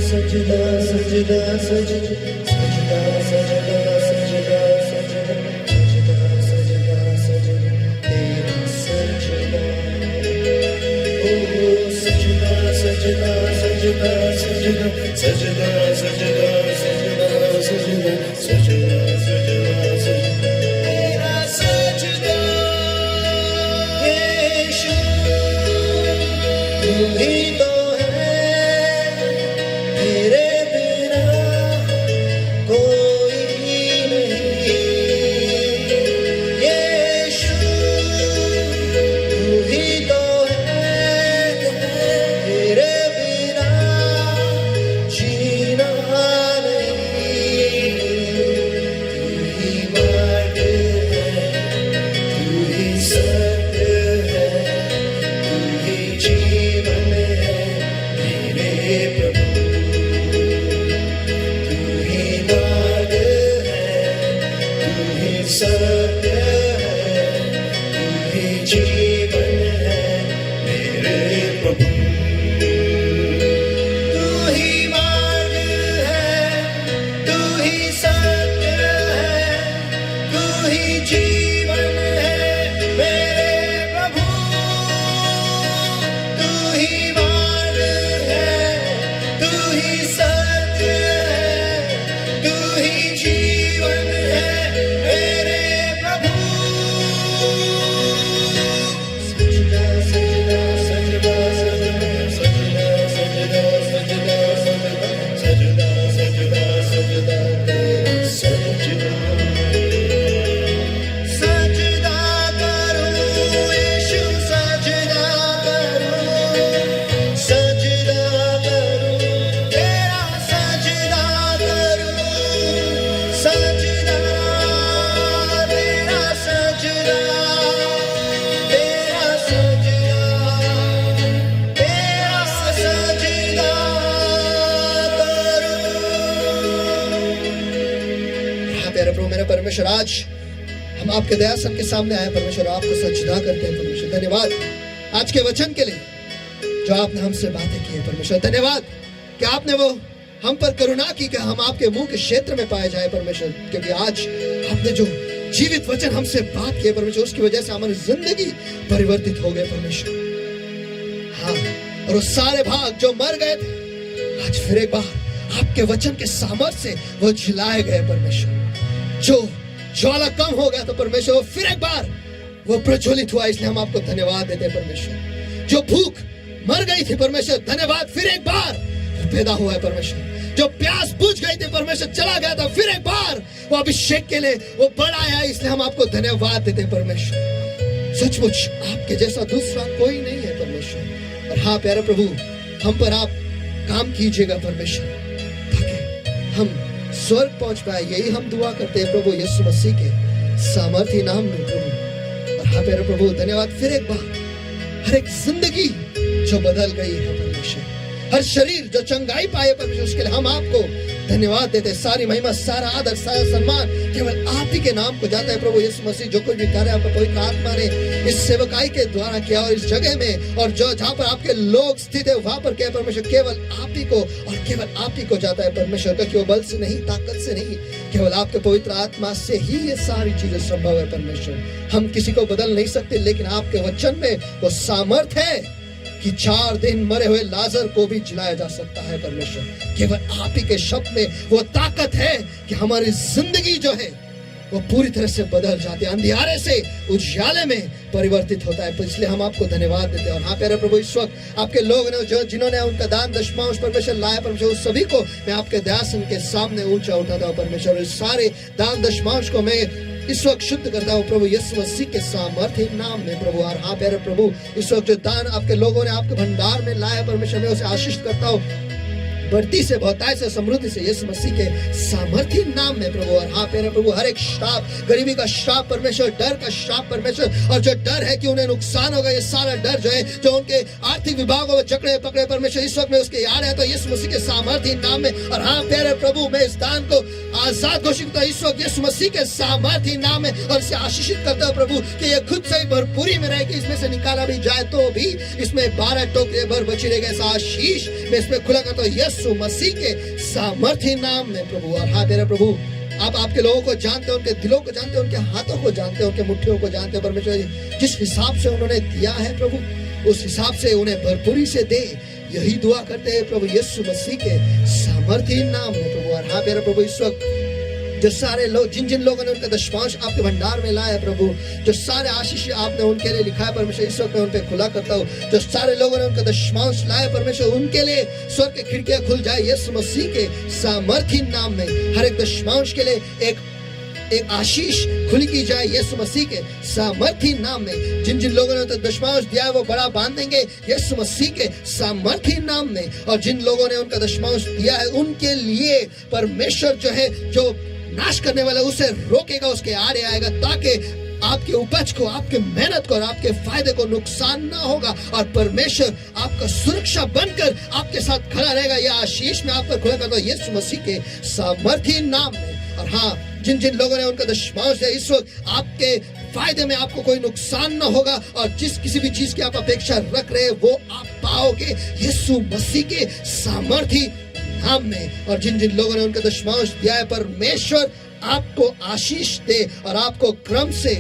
सजदा सजदा सजदा सजदा सजदा सजदा सजदा सजदा सजदा तेरा सजदा, ओ सजदा सजदा सजदा सजदा सजदा सजदा सजदा सजदा सजदा सजदा सजदा तेरा सजदा, यीशु तू ही तो परमेश्वर आज हम आपके दयासन के सामने आए परमेश्वर, आपको सजदा करते हैं परमेश्वर। धन्यवाद आज के वचन के लिए जो आपने हमसे बातें की है परमेश्वर। धन्यवाद कि आपने वो हम पर करुणा की कि हम आपके मुंह के क्षेत्र में पाए जाए परमेश्वर, क्योंकि आज आपने जो जीवित वचन हमसे बात किए परमेश्वर उसकी वजह से हमारी जिंदगी परिवर्तित हो गई परमेश्वर। हाँ, और वो सारे भाग जो मर गए थे आज फिर एक बार आपके वचन के सामर्थ्य से वो जिलाए गए परमेश्वर। जो ज्वाला कम हो गया तो परमेश्वर फिर एक बार वो प्रज्वलित हुआ, इसलिए हम आपको धन्यवाद देते हैं परमेश्वर। जो भूख मर गई थी परमेश्वर, धन्यवाद फिर एक बार वो पैदा हुआ है परमेश्वर। जो प्यास बुझ गई थी परमेश्वर, चला गया था, फिर एक बार वो अभिषेक के लिए वो बढ़ाया, इसलिए हम आपको धन्यवाद देते हैं परमेश्वर। सचमुच आपके जैसा दूसरा कोई नहीं है परमेश्वर। और हाँ प्यारे प्रभु, हम पर आप काम कीजिएगा परमेश्वर ताकि हम स्वर्ग पहुंच पाए। यही हम दुआ करते हैं प्रभु यीशु मसीह के सामर्थी नाम में प्रभु। और हाँ प्यारे प्रभु, धन्यवाद फिर एक बार हर एक जिंदगी जो बदल गई है परमेश्वर, हर शरीर जो चंगाई पाए परमेश्वर, उसके लिए हम आपको धन्यवाद देते हैं। सारी महिमा, सारा आदर, सारा सम्मान केवल आप ही के नाम को जाता है प्रभु यीशु मसीह। जो कुछ भी कार्य आपका पवित्र आत्मा ने इस सेवकाई के द्वारा किया और इस जगह में और जो जहाँ पर आपके लोग स्थित है वहां पर क्या परमेश्वर केवल आप ही को और केवल आप ही को जाता है परमेश्वर, क्योंकि वो बल से नहीं, ताकत से नहीं, केवल आपके पवित्र आत्मा से ही ये सारी चीजें संभव है परमेश्वर। हम किसी को बदल नहीं सकते, लेकिन आपके वचन में वो सामर्थ है कि 4 दिन मरे हुए लाजर को भी जिलाया जा सकता है परमेश्वर। केवल आप ही के शब्द में वो ताकत है कि हमारी जिंदगी जो है वो पूरी तरह से बदल जाती है, अंधियारे से उजाले में परिवर्तित होता है। इसलिए हम आपको धन्यवाद देते हैं। और हाँ प्यारे प्रभु, इस वक्त आपके लोग ने जो जिन्होंने उनका दान दशमांश परमेश्वर लाया परमेश्वर, उस सभी को मैं आपके दयासन के सामने ऊंचा उठाता हूँ परमेश्वर। इस सारे दान दशमांश को मैं इस वक्त शुद्ध करता हूँ प्रभु यीशु मसीह के सामर्थ्य नाम में प्रभु। और हाँ प्यारे प्रभु, इस वक्त जो दान आपके लोगों ने आपके भंडार में लाया परमेश्वर, मैं उसे आशीष करता हूँ बढ़ती से, बहुताई से, समृद्धि से यीशु मसीह के सामर्थ्य नाम में प्रभु। और हाँ प्यारे प्रभु, हर एक श्राप, गरीबी का श्राप परमेश्वर, डर का श्राप परमेश्वर, और जो डर है कि उन्हें नुकसान होगा, ये सारा डर जो है जो उनके आर्थिक विभागों में जकड़े पकड़े परमेश्वर, इस वक्त में उसके याद है तो यीशु मसीह के सामर्थ्य नाम में। और हाँ प्यारे प्रभु, मैं इस दान को आजाद घोषित करता हूं इस वक्त यीशु मसीह के सामर्थ्य नाम में, और इसे आशीषित करता हूं प्रभु कि ये खुद से ही भरपूरी में रहे, कि इसमें से निकाला भी जाए तो भी इसमें 12 टोकरे भर बची रहेगा। ऐसा आशीष मैं इसमें खुला करता हूं यीशु मसीह के सामर्थ्य नाम में प्रभु। और हाँ मेरे प्रभु, आप आपके लोगों को जानते हो, उनके दिलों को जानते हो, उनके हाथों को जानते हो, उनके मुट्ठियों को जानते हो परमेश्वर। जिस हिसाब से उन्होंने दिया है प्रभु, उस हिसाब से उन्हें भरपूरी से दे, यही दुआ करते हैं प्रभु यीशु मसीह के सामर्थ्य नाम में प्रभु। और हाँ मेरे प्रभु, इस वक्त जो सारे लोग, जिन जिन लोगों ने उनका दशमांश आपके भंडार में लाया प्रभु, जो सारे आशीष आपने उनके लिए लिखा है परमेश्वर, इस वक्त मैं उन पे खुला करता हूँ। जो सारे लोगों ने उनका दशमांश लाया परमेश्वर, उनके लिए स्वर्ग की खिड़कियां खुल जाए यीशु मसीह के सामर्थ्य नाम में। हर एक दशमांश के लिए एक आशीष खुली की जाए यीशु मसीह के सामर्थ्य नाम में। जिन जिन लोगों ने तो दशमांश दिया है वो बड़ा बांध देंगे यीशु मसीह के सामर्थ्य नाम में। और जिन लोगों ने उनका दशमांश दिया है उनके लिए परमेश्वर जो है, जो नाश करने वाला उसे रोकेगा, उसके आड़े आएगा, ताकि आपके उपज को, आपके मेहनत को और आपके फायदे को नुकसान ना होगा। और परमेश्वर आपका सुरक्षा बनकर आपके साथ खड़ा रहेगा। यह आशीष में आप पर खुला करता हूं यीशु मसीह के सामर्थ्य नाम में। और हाँ, जिन जिन लोगों ने उनका दशमांश दिया, इस वक्त आपके फायदे में आपको कोई नुकसान ना होगा, और जिस किसी भी चीज की आप अपेक्षा रख रहे हैं वो आप पाओगे यीशु मसीह के सामर्थ्य नाम में। और जिन जिन लोगों ने उनका दशमांश दिया है, परमेश्वर आपको आशीष दे और आपको क्रम से,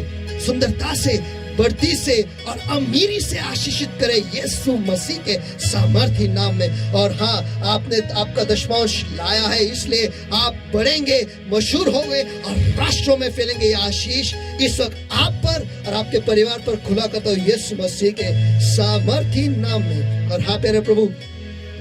सुंदरता से, बढ़ती से और अमीरी से आशीषित करे यीशु मसीह के सामर्थ्य नाम में। और हाँ, आपने आपका दशमांश लाया है, इसलिए आप बढ़ेंगे, मशहूर होंगे और राष्ट्रों में फैलेंगे। यह आशीष इस वक्त आप पर और आपके परिवार पर खुला करता हूं यीशु मसीह के सामर्थ्य नाम में। और हाँ प्यारे प्रभु,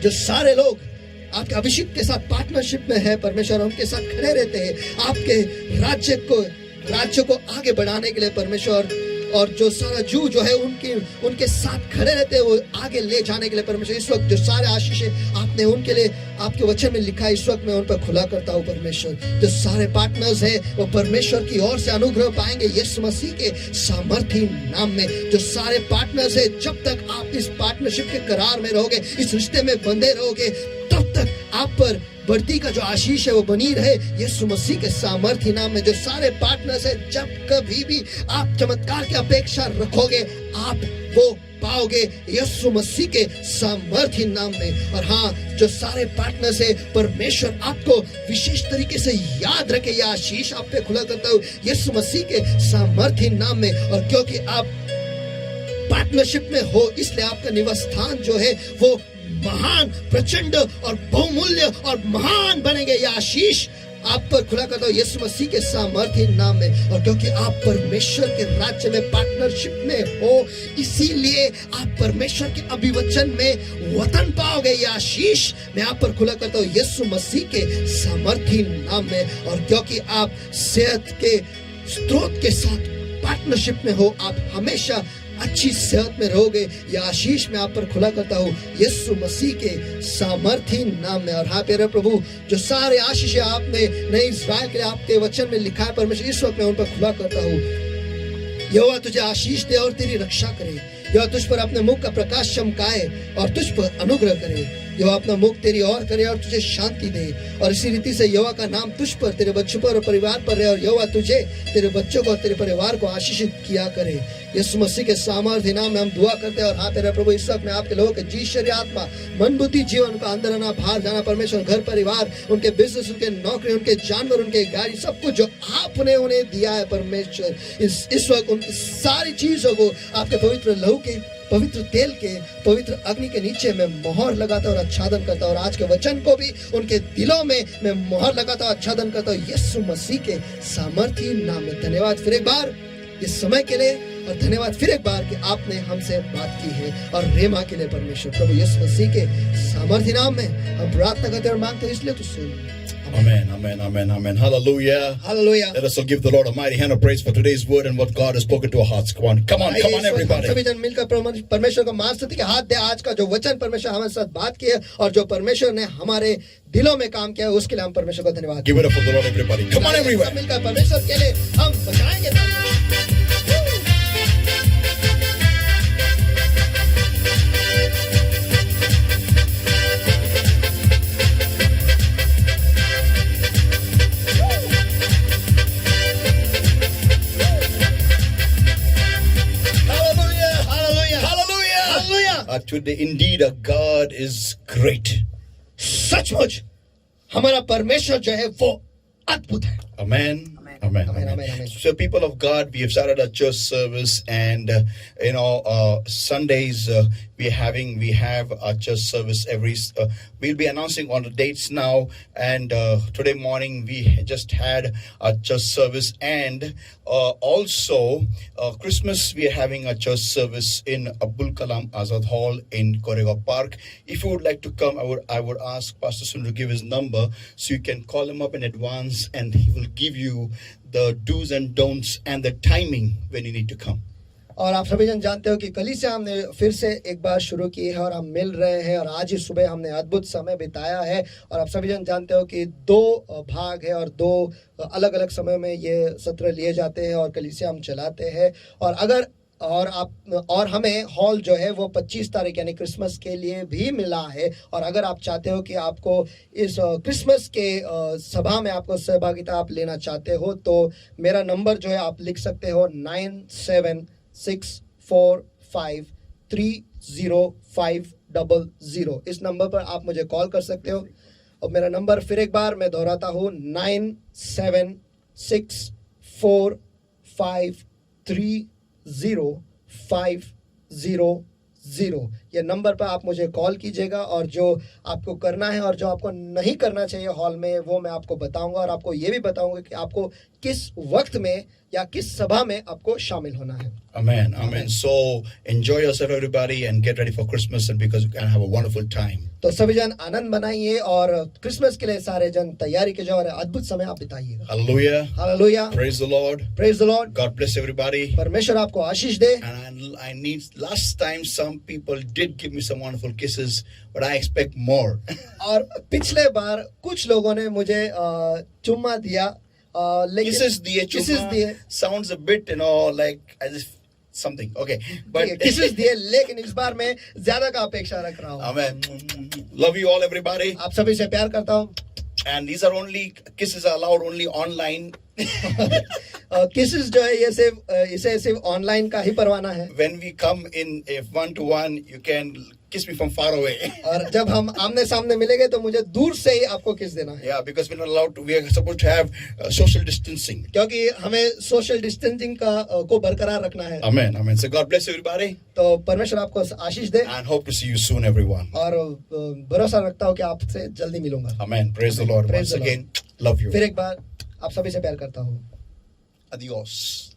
जो सारे लोग आपके अभिषेक के साथ पार्टनरशिप में है परमेश्वर, उनके साथ खड़े रहते हैं आपके राज्य को आगे बढ़ाने के लिए परमेश्वर, और जो सारा जू जो है उनके साथ खड़े रहते हैं वो आगे ले जाने के लिए परमेश्वर। इस वक्त जो सारे आशीष आपने उनके लिए आपके वचन में लिखा है, इस वक्त मैं उन पर खुला करता हूँ परमेश्वर। जो सारे पार्टनर्स हैं वो परमेश्वर की ओर से अनुग्रह पाएंगे यीशु मसीह के सामर्थ्य नाम में। जो सारे पार्टनर्स हैं, जब तक आप इस पार्टनरशिप के करार में रहोगे, इस रिश्ते में बंधे रहोगे, तब तक आप पर बढ़ती का जो आशीष है वो बनी रहे यीशु मसीह के सामर्थ्य नाम में। जो सारे पार्टनर्स हैं, जब कभी भी आप चमत्कार की अपेक्षा रखोगे, आप वो पाओगे यीशु मसीह के सामर्थ्य नाम में। और हाँ, जो सारे पार्टनर्स है, परमेश्वर आपको विशेष तरीके से याद रखे, यह आशीष आप पे खुला करता हूँ यीशु मसीह के सामर्थ्य नाम में। और क्योंकि आप पार्टनरशिप में हो, इसलिए आपका निवास स्थान जो है वो महान, प्रचंड और बहुमूल्य और महान बनेंगे। यह आशीष आप पर खुला करता हूं यीशु मसीह के सामर्थ्य नाम में। और क्योंकि आप परमेश्वर के राज्य में पार्टनरशिप में हो, इसीलिए आप परमेश्वर के अभिवचन में वतन पाओगे। यह आशीष मैं आप पर खुला करता हूं यीशु मसीह के सामर्थ्य नाम में। और क्योंकि आप सेहत के स्रोत के साथ पार्टनरशिप में हो, आप हमेशा अच्छी सेहत में रहोगे। यह आशीष मैं आप पर खुला करता हूँ यीशु मसीह के सामर्थ्य नाम में। और हाँ प्यारे प्रभु, जो सारे आशीष आपने नए इस्राएल के लिए आपके वचन में लिखा है परमेश्वर, इस वक्त मैं उन पर खुला करता हूँ। यहोवा तुझे आशीष दे और तेरी रक्षा करे, यहोवा तुझ पर अपने मुख का प्रकाश चमकाए और तुझ पर अनुग्रह करे। यहोवा अपना मुख तेरी ओर करे और तुझे शांति दे, और इसी रीति से यहोवा का नाम तुझ पर, तेरे बच्चों पर और परिवार पर रहे, और यहोवा तुझे, तेरे बच्चों को और तेरे परिवार को आशीषित किया करे। यीशु मसीह के सामर्थ्य नाम में हम दुआ करते हैं। और हाँ तेरे प्रभु इस वक्त में आपके लोगों के जी शरीर आत्मा मन बुद्धि जीवन का अंदर आना बाहर जाना, परमेश्वर घर परिवार, उनके बिजनेस, उनके नौकरी, उनके जानवर, उनके गाड़ी, सब कुछ जो आपने उन्हें दिया है परमेश्वर, इस वक्त उन सारी चीजों को आपके पवित्र लहू के, पवित्र तेल के, पवित्र अग्नि के नीचे मैं मोहर लगाता और आच्छादन करता, और आज के वचन को भी उनके दिलों में मैं मोहर लगाता और आच्छादन करता हूँ यीशु मसीह के सामर्थी नाम में। धन्यवाद फिर एक बार इस समय के लिए, और धन्यवाद फिर एक बार कि आपने हमसे बात की है, और रेमा के लिए परमेश्वर प्रभु यीशु मसीह के सामर्थी नाम में हम प्रार्थना करते और मांगते हैं, इसलिए तो सुन। Amen, amen, amen, amen. Hallelujah. Hallelujah. Let us all give the Lord a mighty hand of praise for today's word and what God has spoken to our hearts. Come on, come on, come on, everybody. सभी जन मिलकर परमेश्वर को महास्तुति के हाथ दे। आज का जो वचन परमेश्वर हमारे साथ बात की है, और जो परमेश्वर ने हमारे दिलों में काम किया है, उसके लिए हम परमेश्वर को धन्यवाद। Give it up for the Lord, everybody. Come on, everywhere. सब मिलकर परमेश्वर के लिए हम बजाएंगे। Today, indeed, our God is great. सचमुच हमारा परमेश्वर जो है वो अद्भुत है। Amen. Amen. Amen. So, people of God, we have started our church service, and Sundays we have our church service every. We'll be announcing on the dates now, and today morning we just had our church service, and also Christmas we are having a church service in Abdul Kalam Azad Hall in Koregaon Park. If you would like to come, I would ask Pastor Sun to give his number, so you can call him up in advance, and he will give you the do's and don'ts and the timing when you need to come. और आप सभी जन जानते हो कि कलीसिया हमने फिर से एक बार शुरू की है, और हम मिल रहे हैं, और आज ही सुबह हमने अद्भुत समय बिताया है। और आप सभी जन जानते हो कि 2 भाग है, और 2 अलग अलग समय में ये सत्र लिए जाते हैं, और कलीसिया हम चलाते हैं। और हमें हॉल जो है वो 25 तारीख यानी क्रिसमस के लिए भी मिला है। और अगर आप चाहते हो कि आपको इस क्रिसमस के सभा में आपको सहभागिता आप लेना चाहते हो, तो मेरा नंबर जो है आप लिख सकते हो 9764530500। इस नंबर पर आप मुझे कॉल कर सकते हो। और मेरा नंबर फिर एक बार मैं दोहराता हूँ 9764530500। ये नंबर पर आप मुझे कॉल कीजिएगा, और जो आपको करना है और जो आपको नहीं करना चाहिए हॉल में वो मैं आपको बताऊंगा, और आपको ये भी बताऊंगा कि आपको किस वक्त में या किस सभा में आपको शामिल होना है। Amen. Amen. So enjoy yourself, everybody, and get ready for Christmas, and because you can have a wonderful time. तो सभी जन आनंद मनाइए, और क्रिसमस के लिए सारे जन तैयारी कीजिए, और अद्भुत समय आप बिताइएगा। Hallelujah. Hallelujah. Praise the Lord. Praise the Lord. God bless everybody. परमेश्वर आपको आशीष दे। And I need, last time some people did give me some wonderful kisses, but I expect more. और पिछले बार कुछ लोगों ने मुझे चुम्मा दिया, लेकिन Kisses diye. Sounds a bit, like as if something. Okay, but kisses दिए, लेकिन इस बार मैं ज्यादा का अपेक्षा रख रहा हूँ। Amen. Love you all, everybody. आप सभी से प्यार करता हूँ। And these are only kisses are allowed only online. Kisses जो है इसे सिर्फ ऑनलाइन का ही परवाना है। When we come in if 1-to-1, you can kiss me from far away. और जब हम आमने सामने मिलेंगे तो मुझे दूर से ही आपको किस देना है। Yeah, because we're not allowed to. We are supposed to have social distancing. क्योंकि हमें सोशल डिस्टेंसिंग को बरकरार रखना है। Amen. Amen. So God bless everybody. तो परमेश्वर आपको आशीष दे। And hope to see you soon, everyone. और भरोसा रखता हूँ कि आपसे जल्दी मिलूंगा। Amen. Praise the Lord. Praise Once the Lord. again, love you. फिर एक बार आप सभी से प्यार करता हूँ। Adios.